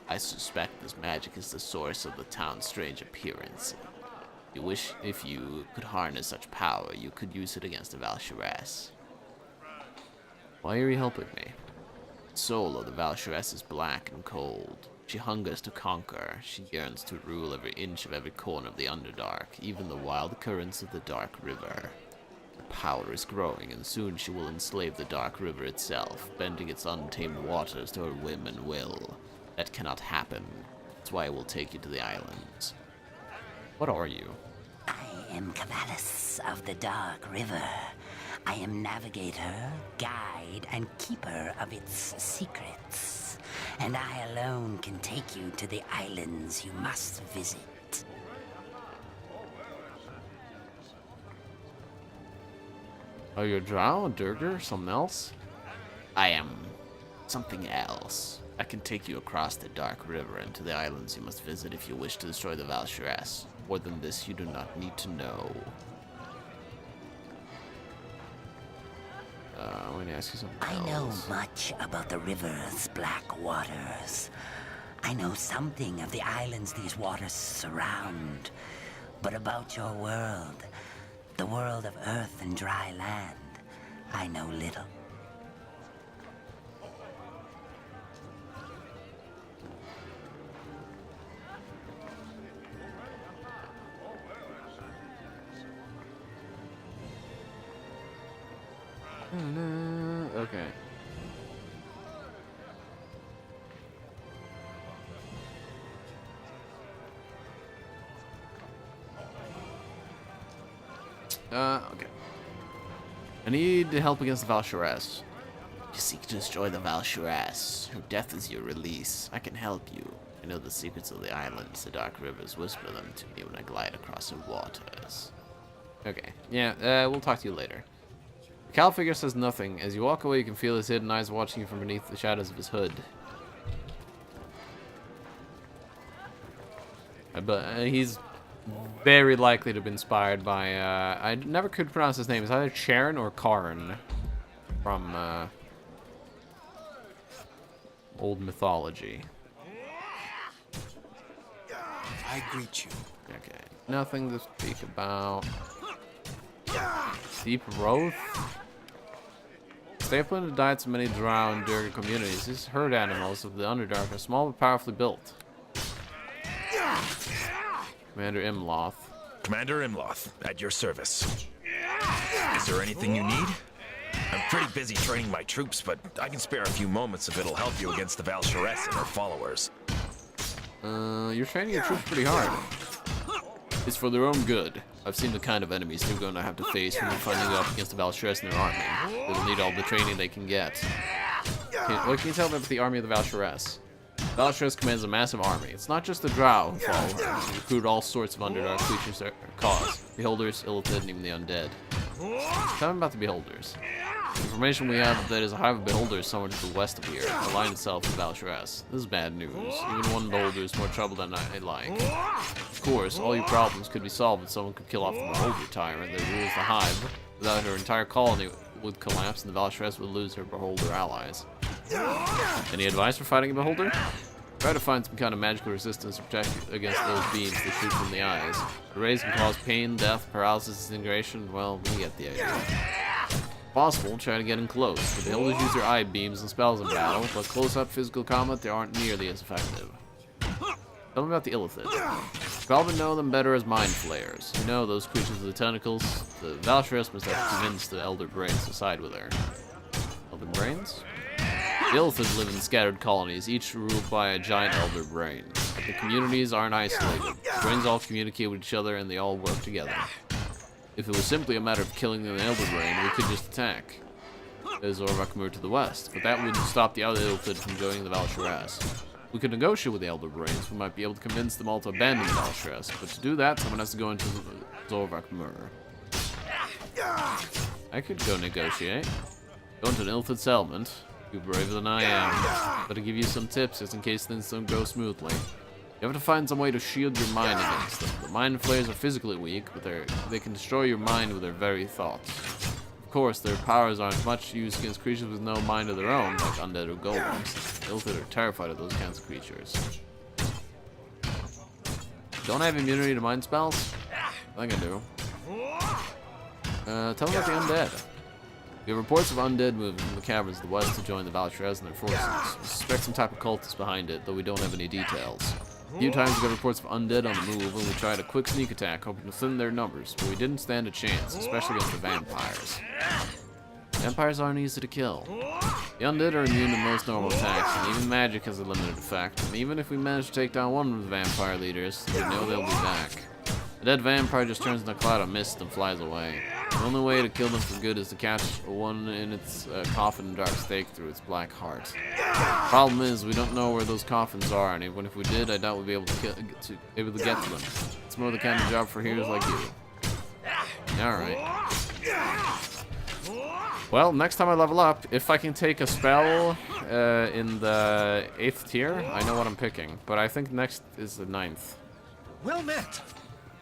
I suspect this magic is the source of the town's strange appearance. If you could harness such power, you could use it against the Valsharess. Why are you helping me? The soul of the Valsharess is black and cold. She hungers to conquer. She yearns to rule every inch of every corner of the Underdark, even the wild currents of the Dark River. Her power is growing, and soon she will enslave the Dark River itself, bending its untamed waters to her whim and will. That cannot happen. That's why I will take you to the islands. What are you? I am Cavalis of the Dark River. I am navigator, guide, and keeper of its secrets. And I alone can take you to the islands you must visit. Are you a drow, a Durga, or something else? I am something else. I can take you across the Dark River and to the islands you must visit if you wish to destroy the Valsharess. More than this, you do not need to know. I'm going to ask you something I else. know much about the river's black waters. I know something of the islands these waters surround. But about your world, the world of earth and dry land, I know little. Okay. Okay. I need help against the Valsharess. You seek to destroy the Valsharess. Her death is your release. I can help you. I know the secrets of the islands. The Dark Rivers whisper them to me when I glide across her waters. Okay. Yeah, we'll talk to you later. The Cal figure says nothing. As you walk away, you can feel his hidden eyes watching you from beneath the shadows of his hood. But he's very likely to be inspired by, I never could pronounce his name. It's either Charon or Karn from old mythology. I greet you. Okay, nothing to speak about. Deep Growth. Stay up in the diets of many drow and Durga communities. These herd animals of the Underdark are small but powerfully built. Commander Imloth. Commander Imloth, at your service. Is there anything you need? I'm pretty busy training my troops, but I can spare a few moments if it'll help you against the Val'Sharess and her followers. You're training your troops pretty hard. It's for their own good. I've seen the kind of enemies they're going to have to face when they're fighting up against the Val'Sharess and their army. They'll need all the training they can get. What can you tell me about the army of the Val'Sharess? Val'Sharess commands a massive army. It's not just the drow who fall. They recruit all sorts of Underdark creatures that cause. Beholders, Illithid, and even the undead. Tell me about the Beholders. The information we have that is a hive of Beholders somewhere to the west of here, aligned itself with Val'Sharess. This is bad news. Even one Beholder is more trouble than I like. Of course, all your problems could be solved if someone could kill off the Beholder tyrant that rules the hive. Without her entire colony would collapse and the Val'Sharess would lose her Beholder allies. Any advice for fighting a Beholder? Try to find some kind of magical resistance to protect against those beams that shoot from the eyes. The rays can cause pain, death, paralysis, disintegration. Well, we get the idea. If possible, try to get in close. The Beholders use their eye beams and spells in battle, but close-up physical combat, they aren't nearly as effective. Tell me about the Illithid. You probably know them better as mind flayers. You know those creatures with the tentacles. The Val'Sharess must have convinced the Elder Brains to side with her. Elder Brains? The Illithid live in scattered colonies, each ruled by a giant Elder Brain. But the communities aren't isolated. The brains all communicate with each other and they all work together. If it was simply a matter of killing an Elder Brain, we could just attack Zorvakmur to the west, but that wouldn't stop the other Illithid from joining the Val'Sharess. We could negotiate with the Elder Brains. We might be able to convince them all to abandon the Val'Sharess, but to do that, someone has to go into Zorvakmur. I could go negotiate. Go into an Illithid settlement. You're braver than I am, but to give you some tips just in case things don't go smoothly. You have to find some way to shield your mind against them. The mind flayers are physically weak, but they can destroy your mind with their very thoughts. Of course, their powers aren't much use against creatures with no mind of their own, like undead or golems. Illithid are terrified of those kinds of creatures. Don't I have immunity to mind spells? I think I do. Tell me about the undead. We have reports of undead moving from the caverns to the west to join the Val'Sharess and their forces. We suspect some type of cultist behind it, though we don't have any details. A few times we got reports of undead on the move, and we tried a quick sneak attack, hoping to thin their numbers, but we didn't stand a chance, especially against the vampires. Vampires aren't easy to kill. The undead are immune to most normal attacks, and even magic has a limited effect, and even if we manage to take down one of the vampire leaders, we know they'll be back. The dead vampire just turns into a cloud of mist and flies away. The only way to kill them for good is to catch one in its coffin and drive a stake through its black heart. Problem is, we don't know where those coffins are, and even if we did, I doubt we'd be able to get to them. It's more the kind of job for heroes like you. Alright. Well, next time I level up, if I can take a spell in the 8th tier, I know what I'm picking. But I think next is the 9th. Well met.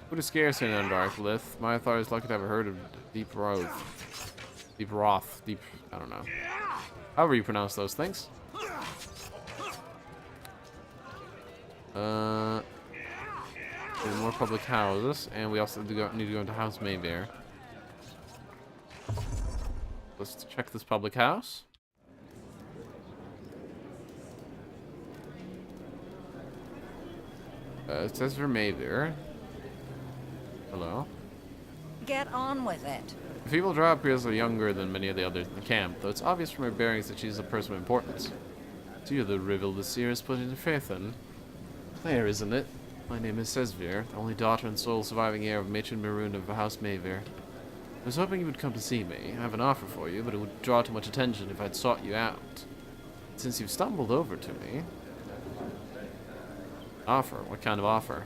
Food is scarce in Underdark, Lith. My authority is lucky to have heard of Deep Roth. I don't know. However you pronounce those things. More public houses, and we also need to go into House Maybear. Let's check this public house. It says for Maybear. Hello. Get on with it. The female drow appears younger than many of the others in the camp, though it's obvious from her bearings that she's a person of importance. So you're the rival the seer has put into faith in. Claire, isn't it? My name is Sesvir, the only daughter and sole surviving heir of Matron Maroon of House Maybear. I was hoping you would come to see me. I have an offer for you, but it would draw too much attention if I'd sought you out. Since you've stumbled over to me... Offer? What kind of offer?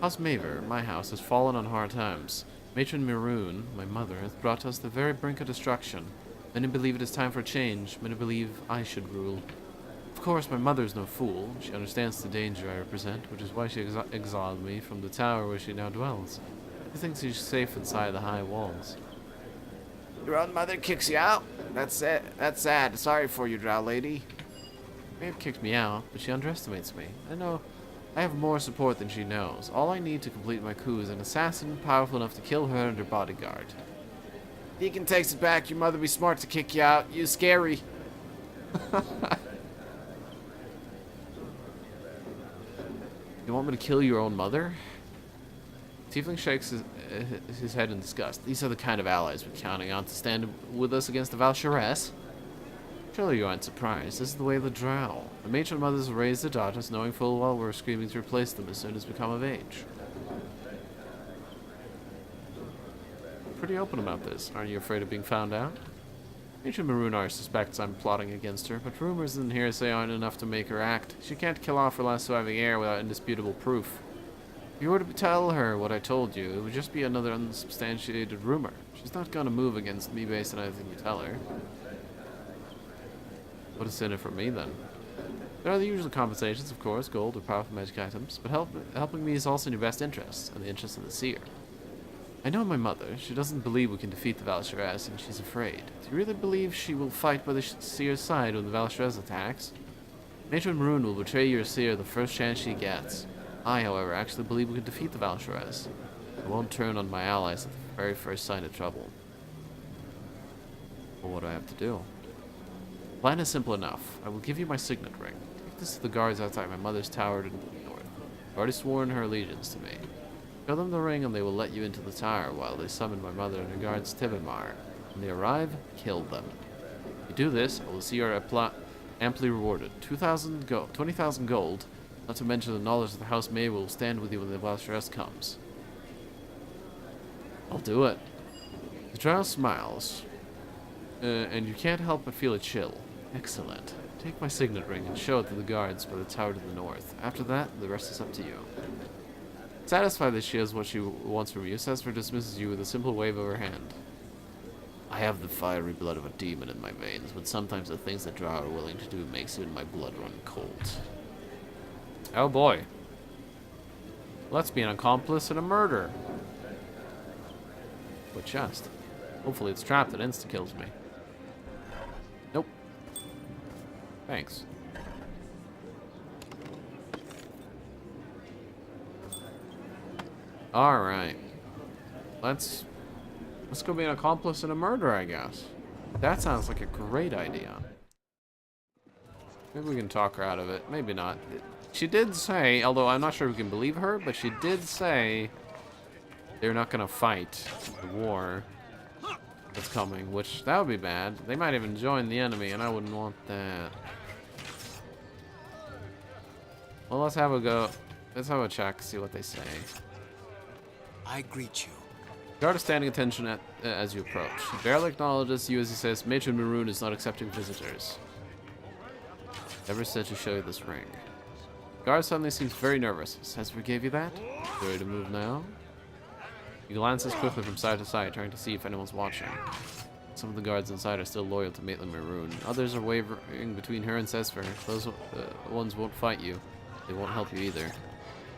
House Maybear, my house, has fallen on hard times. Matron Maroon, my mother, has brought us to the very brink of destruction. Many believe it is time for change. Many believe I should rule. Of course, my mother's no fool. She understands the danger I represent, which is why she exiled me from the tower where she now dwells. She thinks she's safe inside the high walls. Your own mother kicks you out? That's it. That's sad. Sorry for you, drow lady. She may have kicked me out, but she underestimates me. I know I have more support than she knows. All I need to complete my coup is an assassin powerful enough to kill her and her bodyguard. Deacon takes it back. Your mother be smart to kick you out. You scary. You want me to kill your own mother? Tiefling shakes his head in disgust. These are the kind of allies we're counting on to stand with us against the Val'Sharess. Surely you aren't surprised. This is the way of the drow. The matron mothers will raise their daughters, knowing full well we're screaming to replace them as soon as we come of age. Pretty open about this. Aren't you afraid of being found out? Matron Marunar suspects I'm plotting against her, but rumors and hearsay aren't enough to make her act. She can't kill off her last surviving heir without indisputable proof. If you were to tell her what I told you, it would just be another unsubstantiated rumor. She's not gonna move against me based on anything you tell her. What is in it for me, then? There are the usual compensations, of course, gold or powerful magic items, but helping me is also in your best interest, and the interest of the seer. I know my mother. She doesn't believe we can defeat the Val'Sharess, and she's afraid. Do you really believe she will fight by the seer's side when the Val'Sharess attacks? Matron Maroon will betray your seer the first chance she gets. I, however, actually believe we can defeat the Val'Sharess. I won't turn on my allies at the very first sign of trouble. Well, what do I have to do? The plan is simple enough. I will give you my signet ring. Take this to the guards outside my mother's tower to the north. I've already sworn her allegiance to me. Show them the ring and they will let you into the tower while they summon my mother and her guards Tibimar. When they arrive, kill them. If you do this, I will see you are amply rewarded. 20,000 gold, not to mention the knowledge that the House May will stand with you when the Val'Sharess comes. I'll do it. The drow smiles, and you can't help but feel a chill. Excellent. Take my signet ring and show it to the guards by the tower to the north. After that, the rest is up to you. Satisfied that she has what she wants from you, Sesfer dismisses you with a simple wave of her hand. I have the fiery blood of a demon in my veins, but sometimes the things that drow are willing to do makes even my blood run cold. Oh boy. Let's be an accomplice in a murder. What chest? Hopefully it's trapped and insta-kills me. Nope. Thanks. Alright. Let's go be an accomplice in a murder, I guess. That sounds like a great idea. Maybe we can talk her out of it. Maybe not. She did say, although I'm not sure we can believe her, but she did say they're not gonna fight the war that's coming, which that would be bad. They might even join the enemy, and I wouldn't want that. Well, let's have a go. Let's have a check, see what they say. I greet you. Guard is standing attention as you approach. He barely acknowledges you as he says, Matron Maroon is not accepting visitors. Never said to show you this ring. Guard suddenly seems very nervous. Sesfer gave you that? You ready to move now? He glances quickly from side to side, trying to see if anyone's watching. Some of the guards inside are still loyal to Maitland Maroon. Others are wavering between her and Sesfer. Those ones won't fight you. They won't help you either.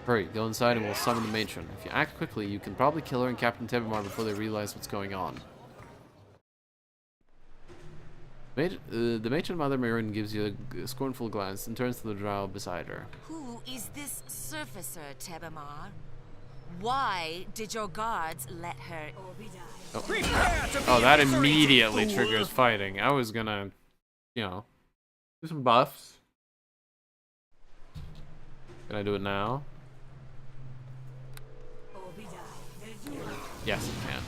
Hurry, go inside and we'll summon the matron. If you act quickly, you can probably kill her and Captain Tebimar before they realize what's going on. The matron Mother Maroon gives you a scornful glance and turns to the drow beside her. Who is this surfacer, Tebimar? Why did your guards let her... Oh, that immediately triggers fighting. I was gonna, you know, do some buffs. Can I do it now? Yes, I can.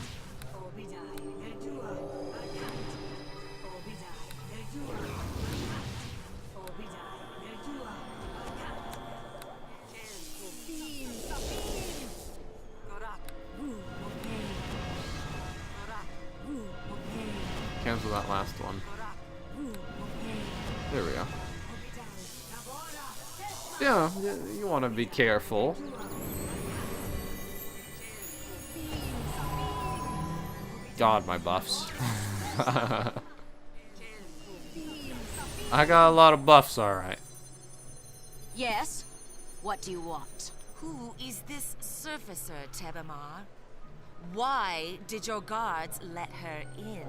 Cancel that last one. There we go. Yeah, you want to be careful. God, my buffs. I got a lot of buffs, alright. Yes? What do you want? Who is this surfacer, Tebamar? Why did your guards let her in?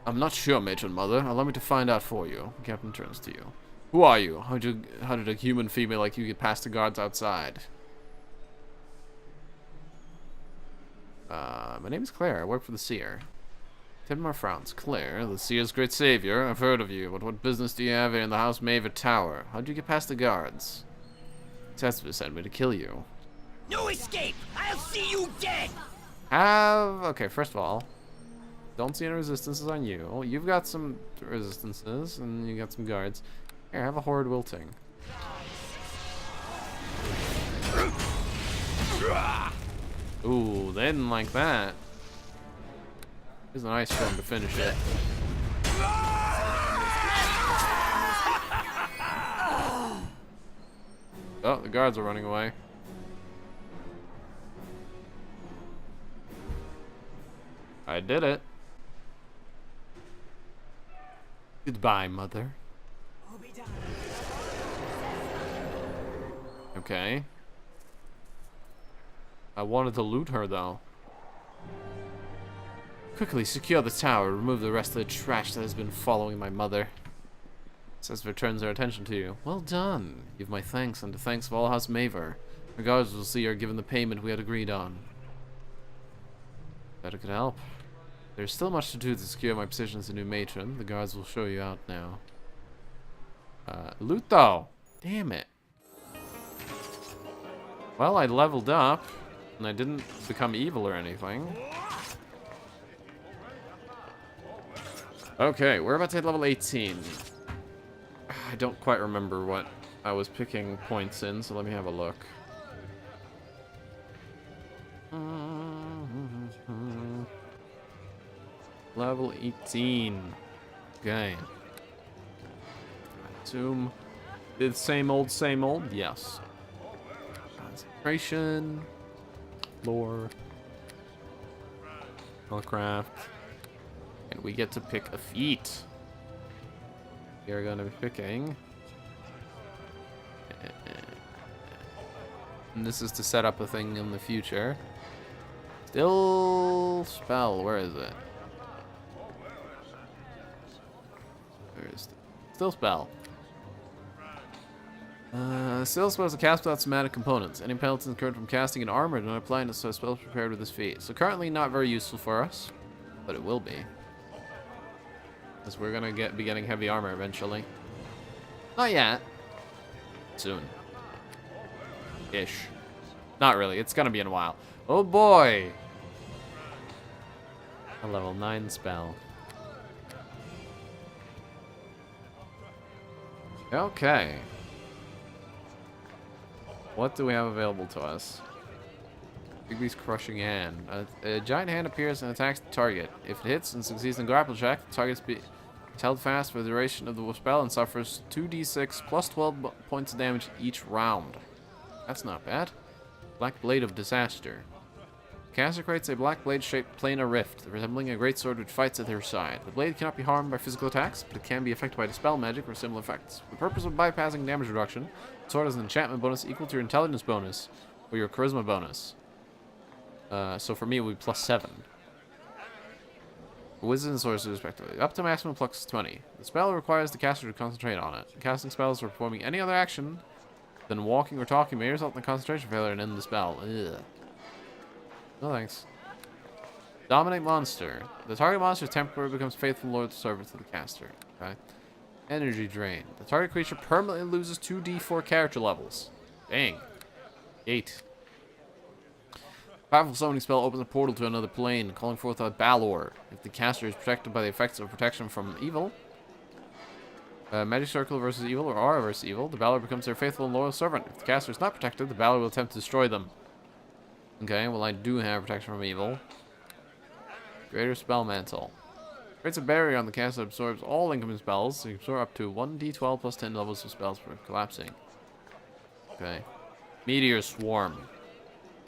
I'm not sure, Matron Mother. Allow me to find out for you. The captain turns to you. Who are you? How did a human female like you get past the guards outside? My name is Claire. I work for the Seer. Tebamar frowns. Claire, the Seer's great savior. I've heard of you, but what business do you have here in the House Maver Tower? How'd you get past the guards? Cespedes sent me to kill you. No escape! I'll see you dead! Okay, first of all, don't see any resistances on you. You've got some resistances, and you got some guards. Here, have a horde wilting. Ooh, they didn't like that. Here's a nice storm to finish it. Oh, the guards are running away. I did it. Goodbye, Mother. Okay. I wanted to loot her, though. Quickly secure the tower. Remove the rest of the trash that has been following my mother. Cespedes turns her attention to you. Well done. Give my thanks and the thanks of all House Maver. Our guards will see you are given the payment we had agreed on. That it could help. There's still much to do to secure my position as a new matron. The guards will show you out now. Loot though. Damn it. Well, I leveled up, and I didn't become evil or anything. Okay, we're about to hit level 18. I don't quite remember what I was picking points in, so let me have a look. Level 18. Okay. I assume the same old, same old? Yes. Concentration. Lore. Spellcraft. And we get to pick a feat. We are going to be picking. And this is to set up a thing in the future. Still spell. Where is it? Where is it? Still spell. Still spells are cast without somatic components. Any penalties incurred from casting an armor do not apply unless a spell is prepared with this feat. So currently not very useful for us, but it will be. Because we're gonna be getting heavy armor eventually. Not yet. Soon. Ish. Not really. It's gonna be in a while. Oh boy! A level 9 spell. Okay. What do we have available to us? Bigby's crushing hand. A giant hand appears and attacks the target. If it hits and succeeds in grapple check, the target is held fast for the duration of the spell and suffers 2d6 plus 12 points of damage each round. That's not bad. Black Blade of Disaster. The caster creates a black blade-shaped planar rift, resembling a greatsword which fights at her side. The blade cannot be harmed by physical attacks, but it can be affected by dispel magic or similar effects. For the purpose of bypassing damage reduction, the sword has an enchantment bonus equal to your intelligence bonus or your charisma bonus. So for me, it would be plus 7. Wisdom and sorcery, respectively. Up to maximum plus 20. The spell requires the caster to concentrate on it. Casting spells or performing any other action than walking or talking may result in a concentration failure and end the spell. Ugh. No thanks. Dominate monster. The target monster temporarily becomes faithful lord servant to the caster. Okay. Energy drain. The target creature permanently loses 2d4 character levels. Dang. 8. Powerful summoning spell opens a portal to another plane, calling forth a Balor. If the caster is protected by the effects of protection from evil, magic circle versus evil or aura versus evil, the Balor becomes their faithful and loyal servant. If the caster is not protected, the Balor will attempt to destroy them. Okay, well I do have protection from evil. Greater Spell Mantle. Creates a barrier on the caster that absorbs all incoming spells, so you absorb up to 1d12 plus 10 levels of spells for collapsing. Okay. Meteor Swarm.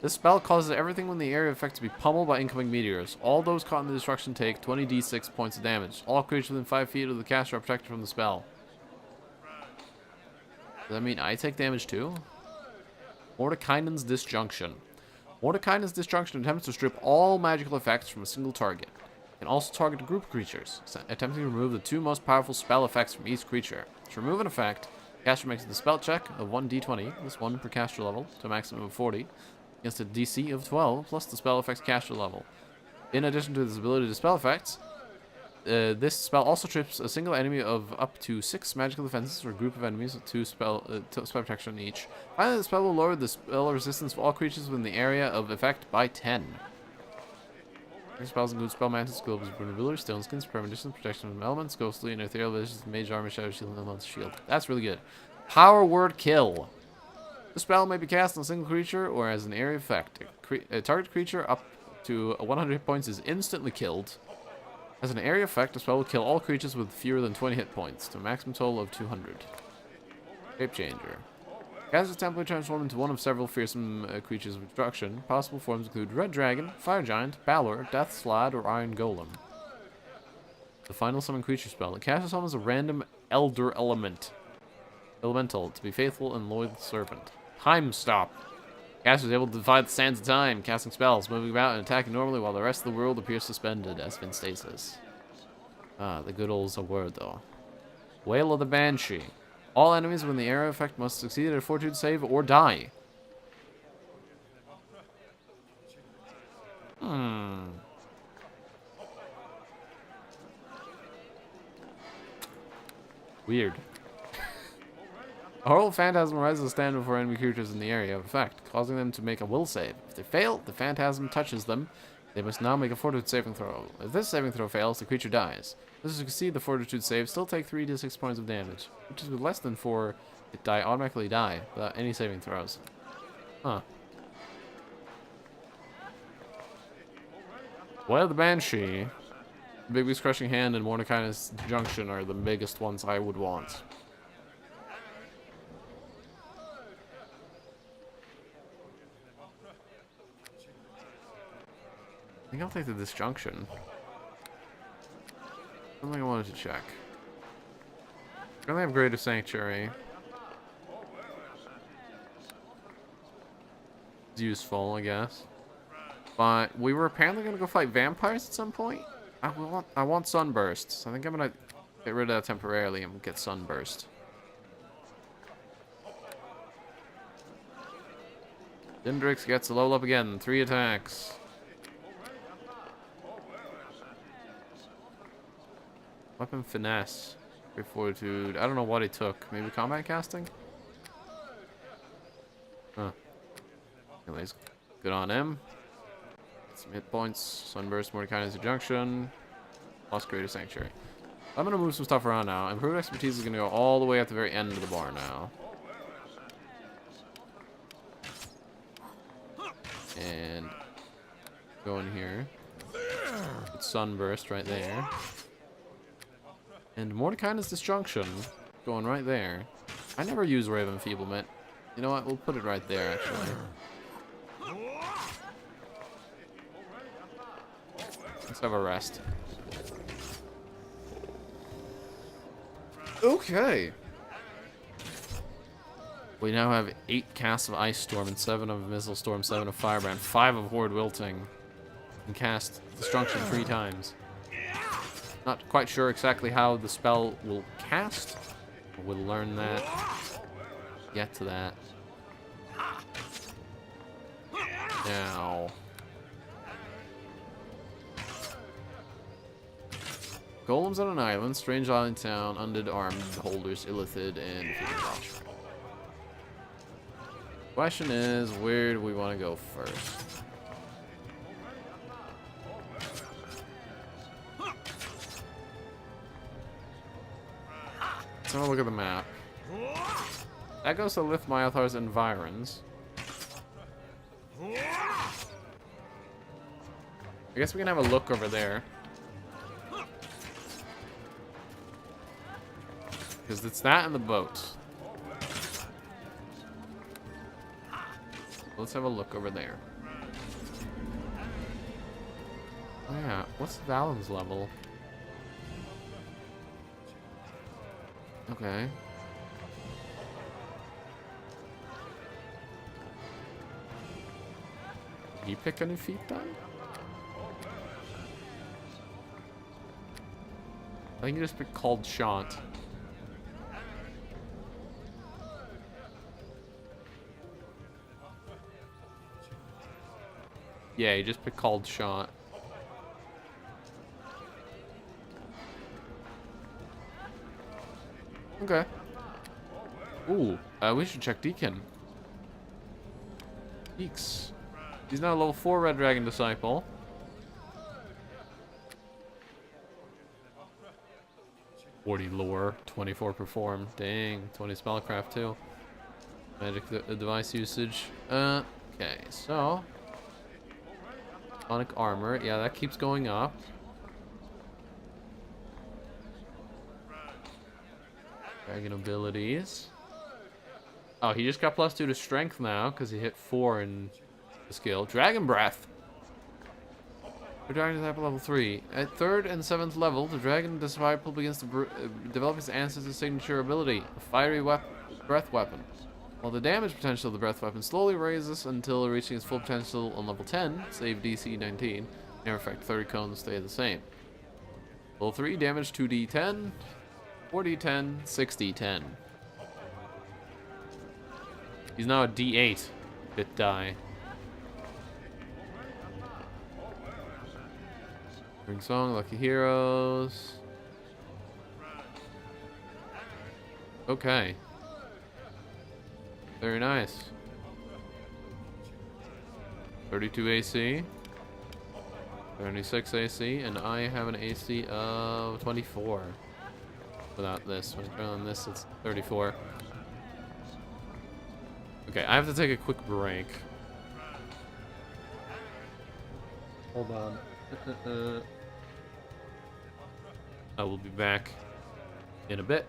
This spell causes everything in the area of effect to be pummeled by incoming meteors. All those caught in the destruction take 20d6 points of damage. All creatures within 5 feet of the caster are protected from the spell. Does that mean I take damage too? Mordekainen's Disjunction. Mordekainen's Disjunction attempts to strip all magical effects from a single target. It can also target a group of creatures, attempting to remove the 2 most powerful spell effects from each creature. To remove an effect, the caster makes the spell check of 1d20, this 1 per caster level, to a maximum of 40, against a DC of 12, plus the spell effect's caster level. In addition to this ability to spell effects, this spell also trips a single enemy of up to 6 magical defenses for a group of enemies with 2 spell protection each. Finally, the spell will lower the spell resistance of all creatures within the area of effect by 10. Other spells include Spell Mantis, Globes, Vulnerability, Stone Skins, Permanent Protection from Elements, Ghostly, and Ethereal Visions, Mage Armor, Shadow Shield, and Elemental Shield. That's really good. Power Word Kill. The spell may be cast on a single creature or as an area effect. A target creature up to 100 hit points is instantly killed. As an area effect, the spell will kill all creatures with fewer than 20 hit points, to a maximum total of 200. Shape Changer. Casters temporarily transform into one of several fearsome creatures of destruction. Possible forms include Red Dragon, Fire Giant, Balor, Death Slad, or Iron Golem. The final summon creature spell. The caster summons a random Elder Elemental to be faithful and loyal servant. Time Stop. Caster is able to defy the sands of time, casting spells, moving about, and attacking normally while the rest of the world appears suspended, as in stasis. Ah, the good old Zawurdo. Wail of the Banshee. All enemies within the area effect must succeed at a fortitude save or die. Weird. A horrible phantasm rises to stand before enemy creatures in the area of effect, causing them to make a will save. If they fail, the phantasm touches them. They must now make a fortitude saving throw. If this saving throw fails, the creature dies. Those who succeed the fortitude save still take 3 to 6 points of damage. Creatures with less than 4 hit die automatically die without any saving throws. Huh. Well, the Banshee, Big Beast Crushing Hand, and Mordekainen's Junction are the biggest ones I would want. I think I'll take the Disjunction. Something I wanted to check. I only have Greater Sanctuary. It's useful, I guess. But we were apparently gonna go fight vampires at some point. I want Sunburst, so I think I'm gonna get rid of that temporarily and get Sunburst. Dendrix gets a level up again, 3 attacks. Weapon Finesse. Great Fortitude. I don't know what he took. Maybe combat casting? Huh. Anyways, good on him. Some hit points. Sunburst, Mordekainen's Junction. Lost Greater Sanctuary. I'm gonna move some stuff around now. Improved Expertise is gonna go all the way at the very end of the bar now. And go in here. Put Sunburst right there. And Mordekainen's Disjunction going right there. I never use Ray of Enfeeblement. You know what? We'll put it right there, actually. Let's have a rest. Okay. We now have 8 casts of Ice Storm and 7 of Missile Storm, 7 of Firebrand, 5 of Horde Wilting, and cast Destruction 3 times. Not quite sure exactly how the spell will cast. We'll learn that. Get to that. Now. Golems on an island, strange island town, undead armed holders, Illithid, and defeated Valshar. Question is, where do we want to go first? Let's have a look at the map. That goes to Lithmyothar's environs. I guess we can have a look over there. Because it's that and the boat. Let's have a look over there. Oh yeah, what's Valen's level? Okay. you pick any feat then? I think you just pick called shot. Yeah, you just pick called shot. Okay. Ooh, we should check Deacon. Eeks. He's now a level 4 Red Dragon Disciple. $40 lore, 24 perform. Dang, 20 spellcraft too. Magic device usage. Okay, so sonic armor. Yeah, that keeps going up. Dragon abilities. Oh, he just got +2 to strength now because he hit 4 in the skill. Dragon breath. The dragon disciple level 3. At 3rd and 7th level, the dragon disciple begins to develop his ancestor's signature ability, a fiery breath weapon. While the damage potential of the breath weapon slowly raises until reaching its full potential on level 10, save DC 19, never effect 30 cones stay the same. Level 3, damage 2d10, 4d10, 6d10. He's now a d8 bit die. Ring Song, Lucky Heroes. Okay. Very nice. 32 AC. 36 AC, and I have an AC of 24. Without this. When I turn on this, it's 34. Okay, I have to take a quick break. Hold on. I will be back in a bit.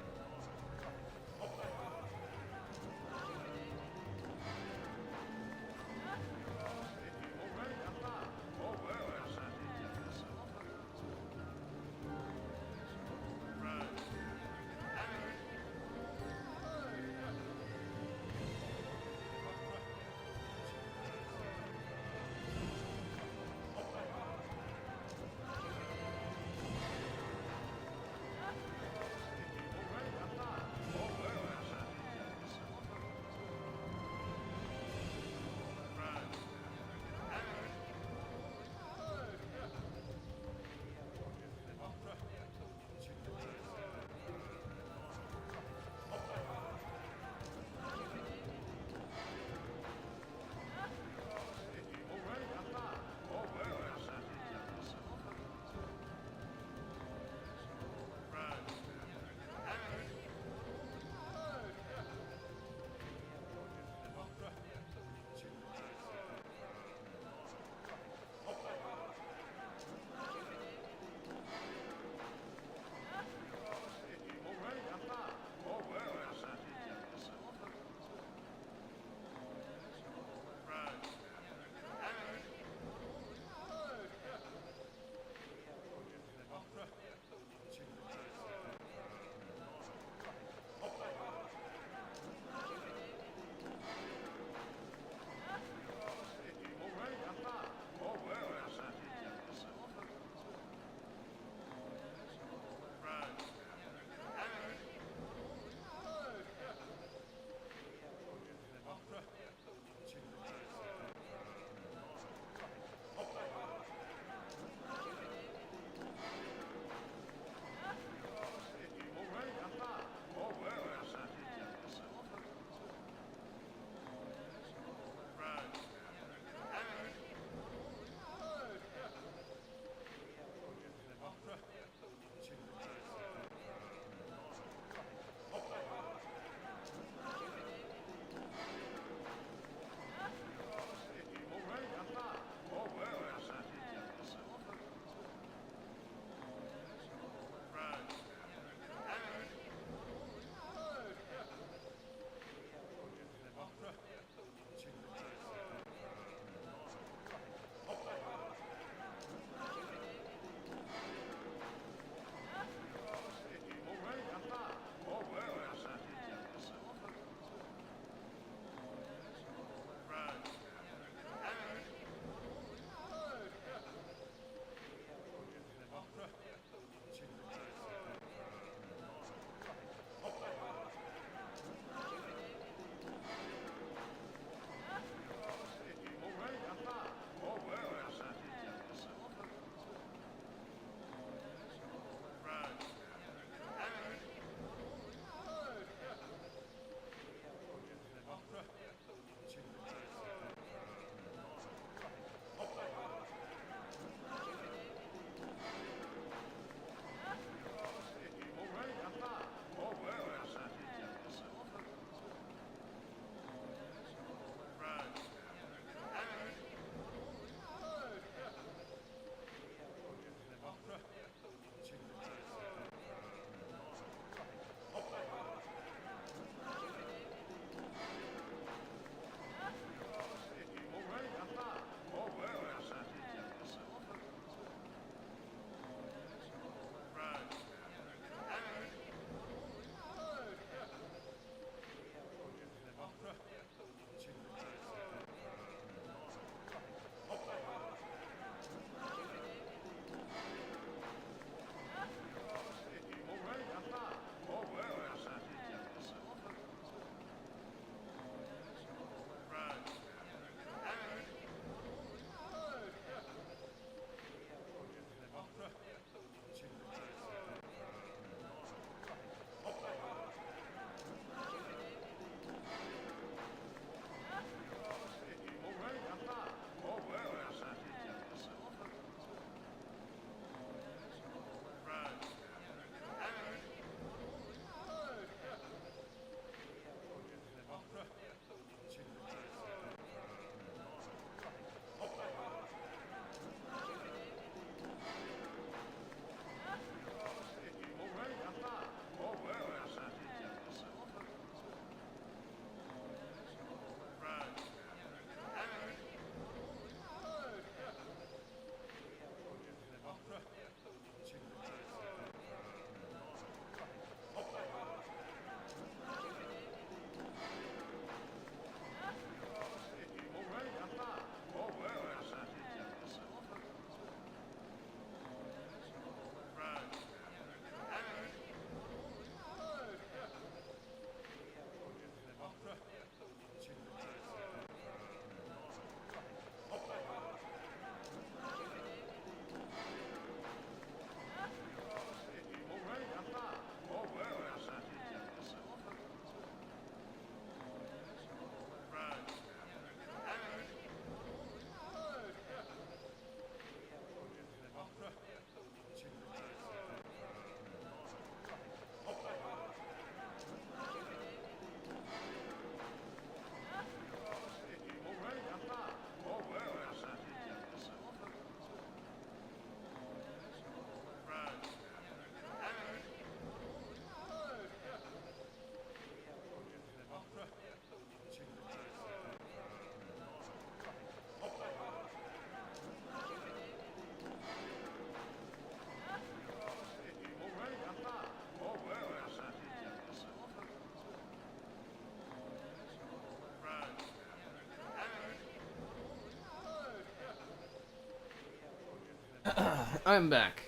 I'm back.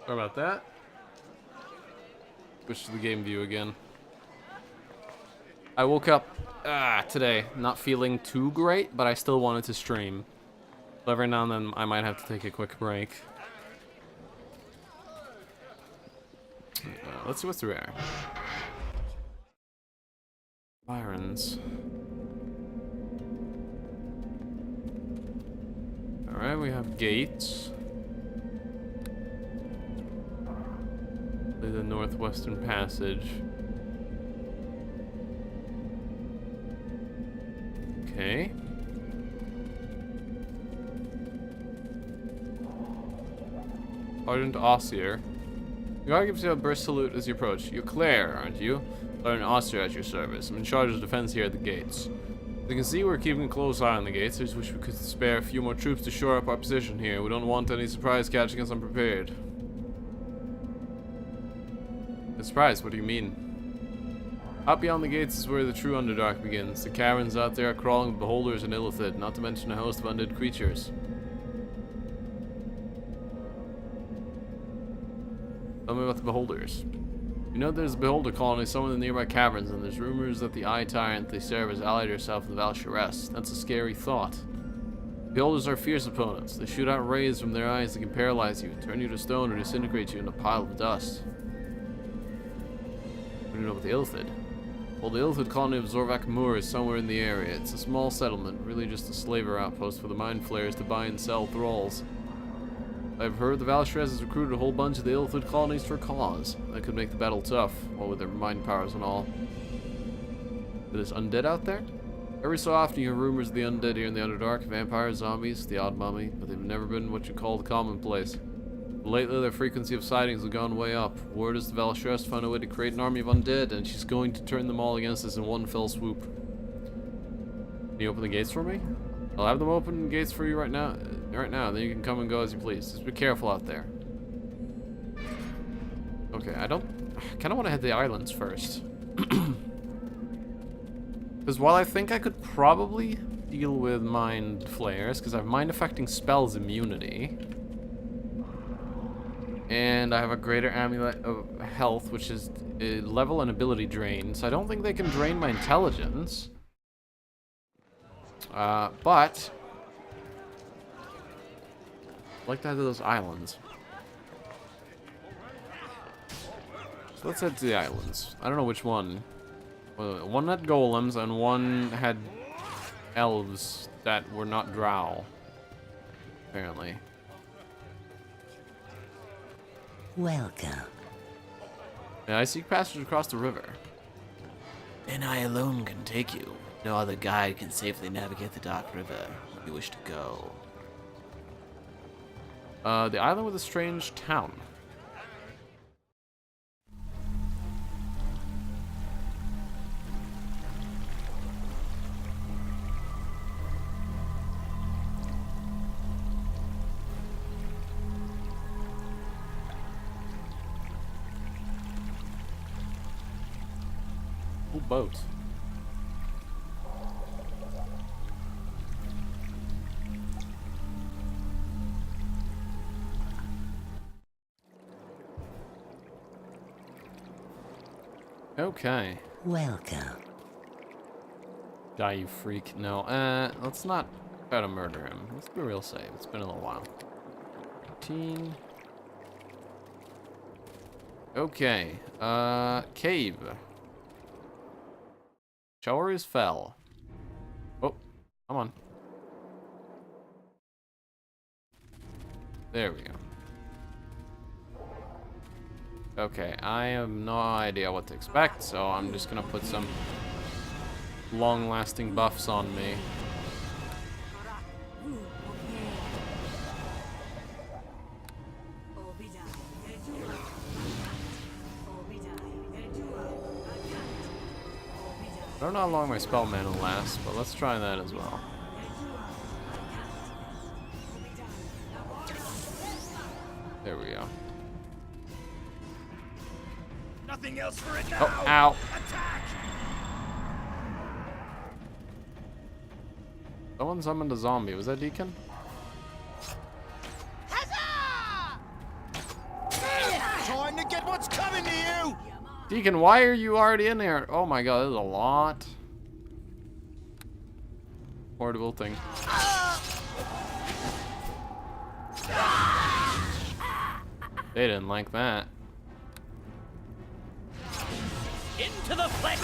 Sorry about that. Switch to the game view again. I woke up today not feeling too great, but I still wanted to stream. So every now and then I might have to take a quick break. Let's see what's through here. Irons. Alright, we have gates. The northwestern passage. Okay. Sergeant Ossier. The guard gives you a burst salute as you approach. You're Claire, aren't you? Sergeant Ossier at your service. I'm in charge of defense here at the gates. As you can see, we're keeping a close eye on the gates. I just wish we could spare a few more troops to shore up our position here. We don't want any surprise catching us unprepared. A surprise? What do you mean? Out beyond the gates is where the true Underdark begins. The caverns out there are crawling with beholders and illithid, not to mention a host of undead creatures. Tell me about the beholders. You know there's a beholder colony somewhere in the nearby caverns, and there's rumors that the Eye Tyrant they serve has allied herself with the Val'Sharess. That's a scary thought. Beholders are fierce opponents. They shoot out rays from their eyes that can paralyze you, turn you to stone, or disintegrate you in a pile of dust. What do you know about the illithid? Well, the illithid colony of Zorvak Moor is somewhere in the area. It's a small settlement, really just a slaver outpost for the mind flayers to buy and sell thralls. I've heard the Val'Sharess has recruited a whole bunch of the illithid colonies for a cause. That could make the battle tough, well, with their mind powers and all. There's undead out there? Every so often you hear rumors of the undead here in the Underdark, vampires, zombies, the odd mummy, but they've never been what you call the commonplace. But lately their frequency of sightings has gone way up. Word is the Val'Sharess found a way to create an army of undead, and she's going to turn them all against us in one fell swoop. Can you open the gates for me? I'll have them open gates for you right now. Then you can come and go as you please. Just be careful out there. Okay, I kind of want to hit the islands first. Because while I think I could probably deal with mind flayers, because I have mind affecting spells immunity, and I have a greater amulet of health, which is a level and ability drain, so I don't think they can drain my intelligence. But I'd like to head to those islands. So let's head to the islands. I don't know which one. One had golems and one had elves that were not drow, apparently. Welcome. Yeah, I seek passage across the river. And I alone can take you. No other guide can safely navigate the Dark River where you wish to go. The island with a strange town. Cool boat. Okay. Welcome. Die, you freak. No, let's not try to murder him. Let's be real safe. It's been a little while. 15. Okay. Cave. Shower is fell. Oh, come on. There we go. Okay, I have no idea what to expect, so I'm just gonna put some long-lasting buffs on me. I don't know how long my spell mana lasts, but let's try that as well. There we go. Nothing else for it now. Oh, ow. Attack! Someone summoned a zombie. Was that Deacon? Deacon, why are you already in there? Oh my god, there's a lot. Portable thing. They didn't like that. Into the flesh!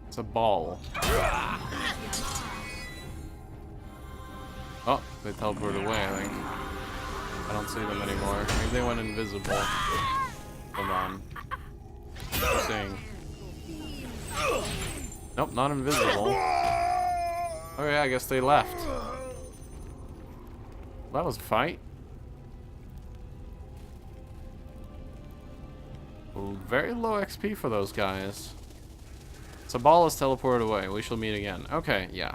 It's a ball. Oh, they teleported away, I think. I don't see them anymore. Maybe they went invisible. Hold on. What's saying? Nope, not invisible. Oh yeah, I guess they left. That was a fight. Well, very low XP for those guys. So ball is teleported away. We shall meet again. Okay, yeah.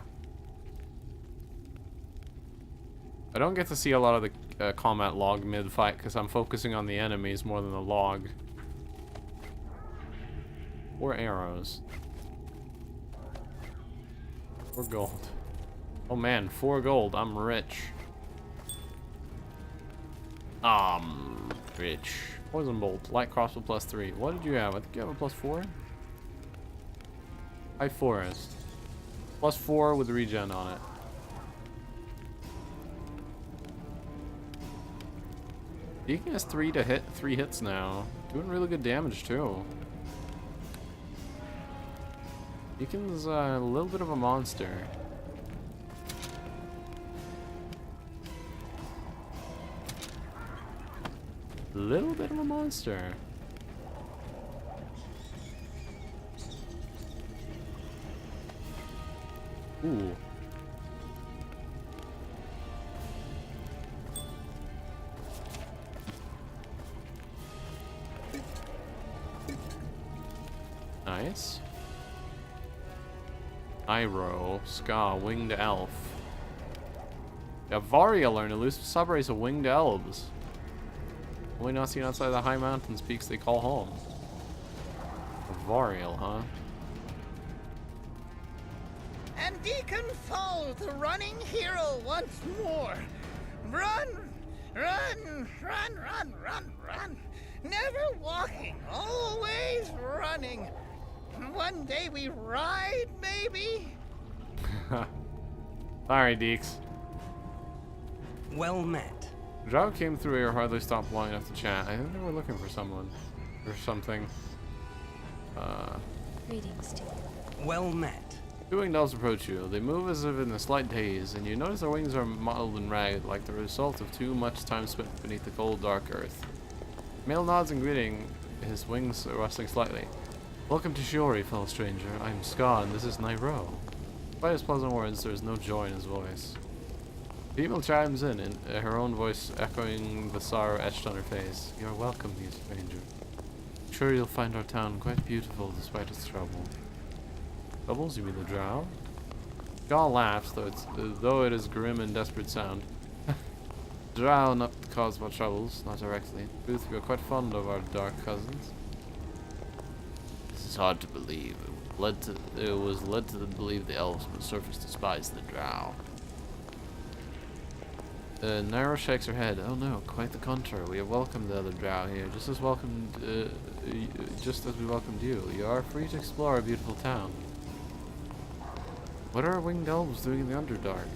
I don't get to see a lot of the combat log mid-fight because I'm focusing on the enemies more than the log. 4 arrows. 4 gold. Oh man, 4 gold. I'm rich. Rich. Poison bolt. Light crossbow +3. What did you have? I think you have a +4? High forest. +4 with regen on it. Deacon has 3 hits now. Doing really good damage too. Deacon's a little bit of a monster. Little bit of a monster. Ooh. Nice. Iroh, Ska, Winged Elf. Yeah, Varia learned elusive subrace of Winged Elves. Only not seen outside the high mountains peaks they call home. Varial, huh? And Deacon Fall, the running hero once more. Run, run, run, run, run, run. Never walking, always running. One day we ride, maybe? Sorry, Deeks. Well met. Drow came through here, hardly stopped long enough to chat. I think they were looking for someone. Or something. Greetings to you. Well met. 2 winged elves approach you. They move as if in a slight daze, and you notice their wings are mottled and ragged, like the result of too much time spent beneath the cold, dark earth. Male nods in greeting, his wings rustling slightly. Welcome to Shiori, fellow stranger. I am Ska, and this is Neverwinter. Despite his pleasant words, there is no joy in his voice. The female chimes in, her own voice echoing the sorrow etched on her face. You are welcome, you stranger. I'm sure you'll find our town quite beautiful despite its trouble. Troubles? You mean the drow? Ska laughs, though it is grim and desperate sound. Drow not the cause of our troubles, not directly. In truth, we are quite fond of our dark cousins. This is hard to believe. It was led to believe the elves, but surface despised the drow. Nairo shakes her head. Oh no, quite the contrary. We have welcomed the other drow here, just as we welcomed you. You are free to explore our beautiful town. What are our winged elves doing in the Underdark?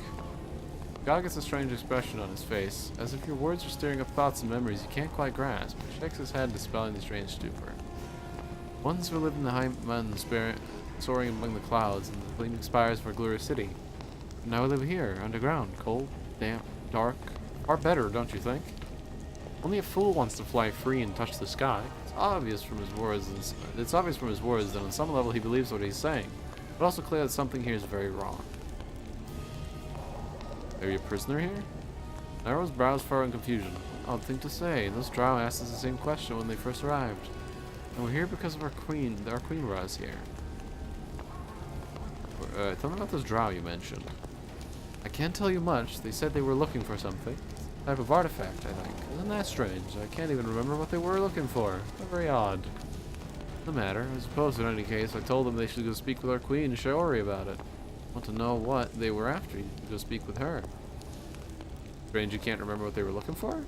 God gets a strange expression on his face, as if your words are stirring up thoughts and memories you can't quite grasp. He shakes his head, dispelling the strange stupor. Once we lived in the high mountains, soaring among the clouds, and the gleaming spires of our glorious city. Now we live here, underground, cold, damp, dark. Far better, don't you think? Only a fool wants to fly free and touch the sky. It's obvious from his words that on some level he believes what he's saying, but also clear that something here is very wrong. Are you a prisoner here? Nairo's brows furrow in confusion. Odd thing to say. Those drow asked us the same question when they first arrived. And we're here because of our queen brought us here. Tell me about those drow you mentioned. I can't tell you much. They said they were looking for something. type of artifact, I think. Isn't that strange? I can't even remember what they were looking for. Very odd. No matter. I suppose in any case, I told them they should go speak with our queen, Shiori, about it. I want to know what they were after. You go speak with her. Strange you can't remember what they were looking for?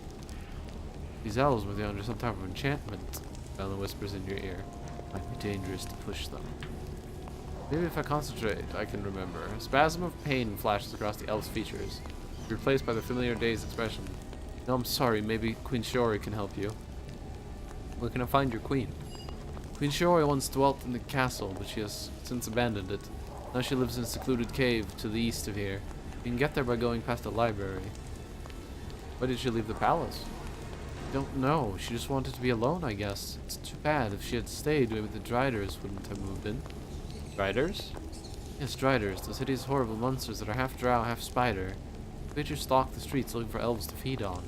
These elves must be under some type of enchantment. Valen whispers in your ear. Might be dangerous to push them. Maybe if I concentrate, I can remember. A spasm of pain flashes across the elf's features, replaced by the familiar dazed expression. No, I'm sorry. Maybe Queen Shiori can help you. Where can I find your queen? Queen Shiori once dwelt in the castle, but she has since abandoned it. Now she lives in a secluded cave to the east of here. You can get there by going past the library. Why did she leave the palace? I don't know. She just wanted to be alone, I guess. It's too bad. If she had stayed, maybe the Driders wouldn't have moved in. Driders? Yes, Driders. Those hideous, horrible monsters that are half drow, half spider. Creatures stalk the streets looking for elves to feed on.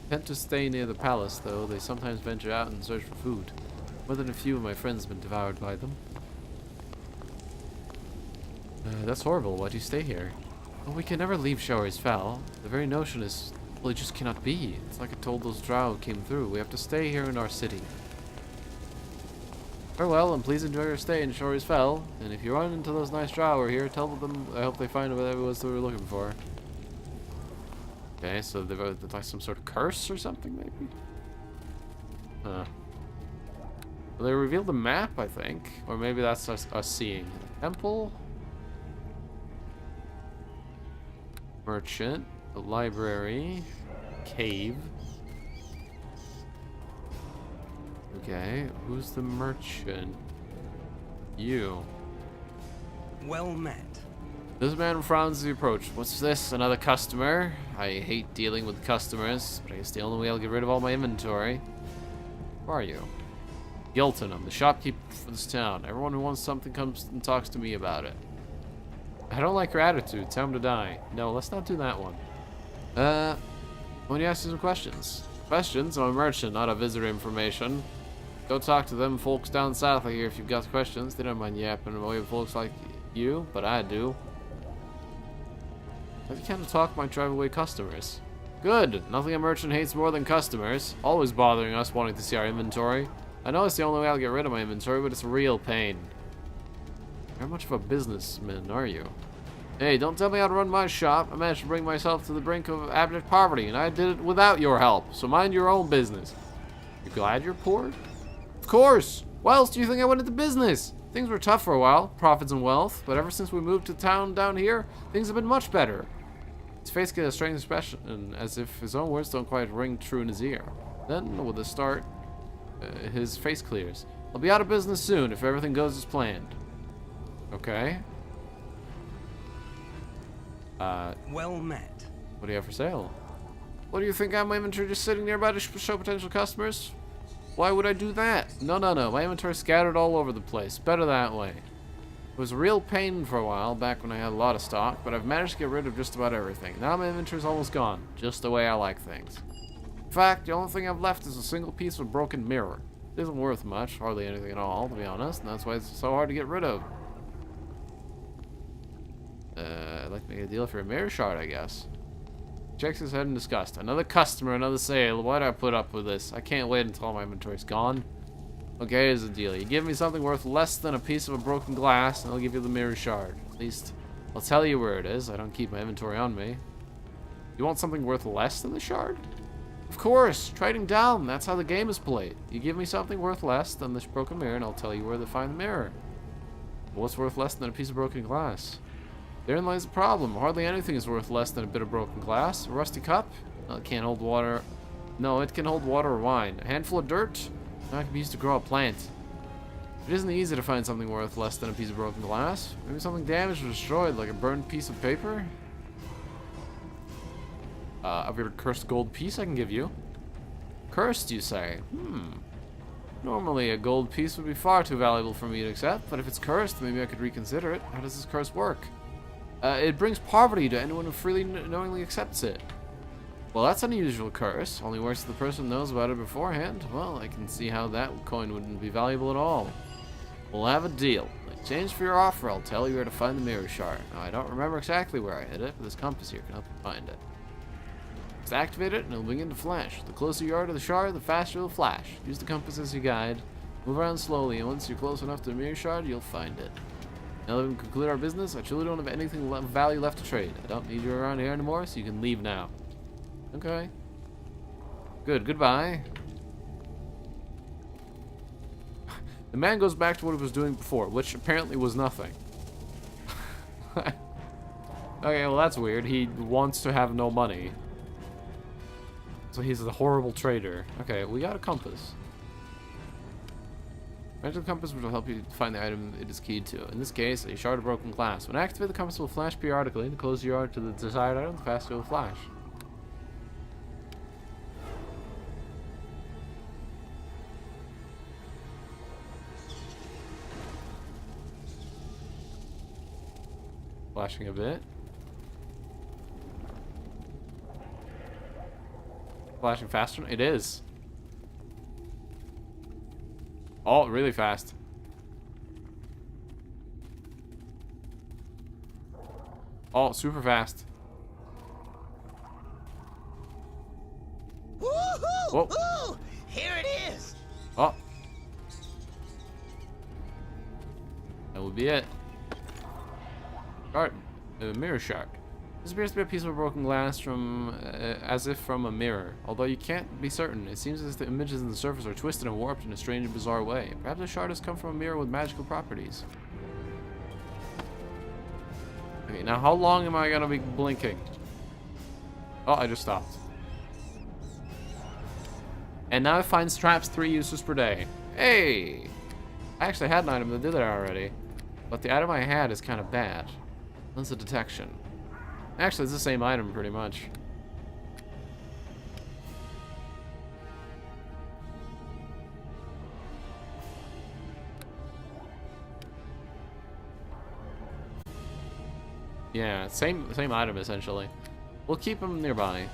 They tend to stay near the palace, though. They sometimes venture out and search for food. More than a few of my friends have been devoured by them. That's horrible. Why do you stay here? Well, we can never leave Shiori's Fel. The very notion is... well, it just cannot be. It's like I told those drow who came through. We have to stay here in our city. Farewell, and please enjoy your stay in Shiori's Fel. And if you run into those nice drow who are here, tell them I hope they find whatever it was they were looking for. Okay, so they've like some sort of curse or something, maybe? Huh. Well, they revealed the map, I think. Or maybe that's us seeing. Temple? Merchant. The library. Cave. Okay, who's the merchant? You. Well met. This man frowns as he approaches. What's this? Another customer? I hate dealing with customers, but I guess the only way I'll get rid of all my inventory. Who are you? Gilton, I'm the shopkeeper for this town. Everyone who wants something comes and talks to me about it. I don't like your attitude. Tell him to die. No, let's not do that one. Why don't you ask you some questions? Questions? I'm a merchant, not a visitor information. Go talk to them folks down south here if you've got questions. They don't mind yapping away with folks like you, but I do. I can't talk my drive away customers. Good. Nothing a merchant hates more than customers. Always bothering us, wanting to see our inventory. I know it's the only way I'll get rid of my inventory, but it's a real pain. How much of a businessman are you? Hey, don't tell me how to run my shop. I managed to bring myself to the brink of abject poverty, and I did it without your help. So mind your own business. You glad you're poor? Of course. Why else do you think I went into business? Things were tough for a while, profits and wealth, but ever since we moved to town down here, things have been much better. His face gets a strange expression, as if his own words don't quite ring true in his ear. Then, with a start, his face clears. I'll be out of business soon if everything goes as planned. Okay. Well met. What do you have for sale? What do you think? I have my inventory just sitting nearby to show potential customers? Why would I do that? No. My inventory's scattered all over the place. Better that way. It was a real pain for a while, back when I had a lot of stock, but I've managed to get rid of just about everything. Now my inventory's almost gone, just the way I like things. In fact, the only thing I've left is a single piece of a broken mirror. It isn't worth much, hardly anything at all, to be honest, and that's why it's so hard to get rid of. I'd like to make a deal for a mirror shard, I guess. Checks his head in disgust. Another customer, another sale. Why'd I put up with this? I can't wait until my inventory's gone. Okay, here's the deal. You give me something worth less than a piece of a broken glass, and I'll give you the mirror shard. At least, I'll tell you where it is. I don't keep my inventory on me. You want something worth less than the shard? Of course! Trading down. That's how the game is played. You give me something worth less than this broken mirror, and I'll tell you where to find the mirror. What's worth less than a piece of broken glass? Therein lies the problem. Hardly anything is worth less than a bit of broken glass. A rusty cup? Well, it can't hold water. No, it can hold water or wine. A handful of dirt? No, it can be used to grow a plant. It isn't easy to find something worth less than a piece of broken glass. Maybe something damaged or destroyed, like a burned piece of paper? A very cursed gold piece I can give you. Cursed, you say? Normally, a gold piece would be far too valuable for me to accept, but if it's cursed, maybe I could reconsider it. How does this curse work? It brings poverty to anyone who freely knowingly accepts it. Well, that's an unusual curse. Only works if the person knows about it beforehand. Well, I can see how that coin wouldn't be valuable at all. We'll have a deal. In exchange for your offer, I'll tell you where to find the mirror shard. Now, I don't remember exactly where I hid it, but this compass here can help you find it. Just activate it and it'll begin to flash. The closer you are to the shard, the faster it'll flash. Use the compass as your guide. Move around slowly, and once you're close enough to the mirror shard, you'll find it. Now that we conclude our business, I truly don't have anything of value left to trade. I don't need you around here anymore, so you can leave now. Okay. Good, goodbye. The man goes back to what he was doing before, which apparently was nothing. Okay, well that's weird. He wants to have no money. So he's a horrible trader. Okay, we got a compass. Magical compass which will help you find the item it is keyed to. In this case, a shard of broken glass. When activated, the compass will flash periodically. The closer you are to the desired item, the faster it will flash. Flashing a bit. Flashing faster? It is. Oh, really fast. Oh, super fast. Woohoo! Whoa. Woo! Here it is. Oh. That would be it. Shard. Mirror shard. This appears to be a piece of broken glass from, as if from a mirror. Although you can't be certain, it seems as if the images on the surface are twisted and warped in a strange and bizarre way. Perhaps the shard has come from a mirror with magical properties. Okay, now how long am I gonna be blinking? Oh, I just stopped. And now I find straps 3 uses per day. Hey! I actually had an item that did that already. But the item I had is kind of bad. Lens of detection. Actually, it's the same item pretty much. Yeah, same item essentially. We'll keep them nearby.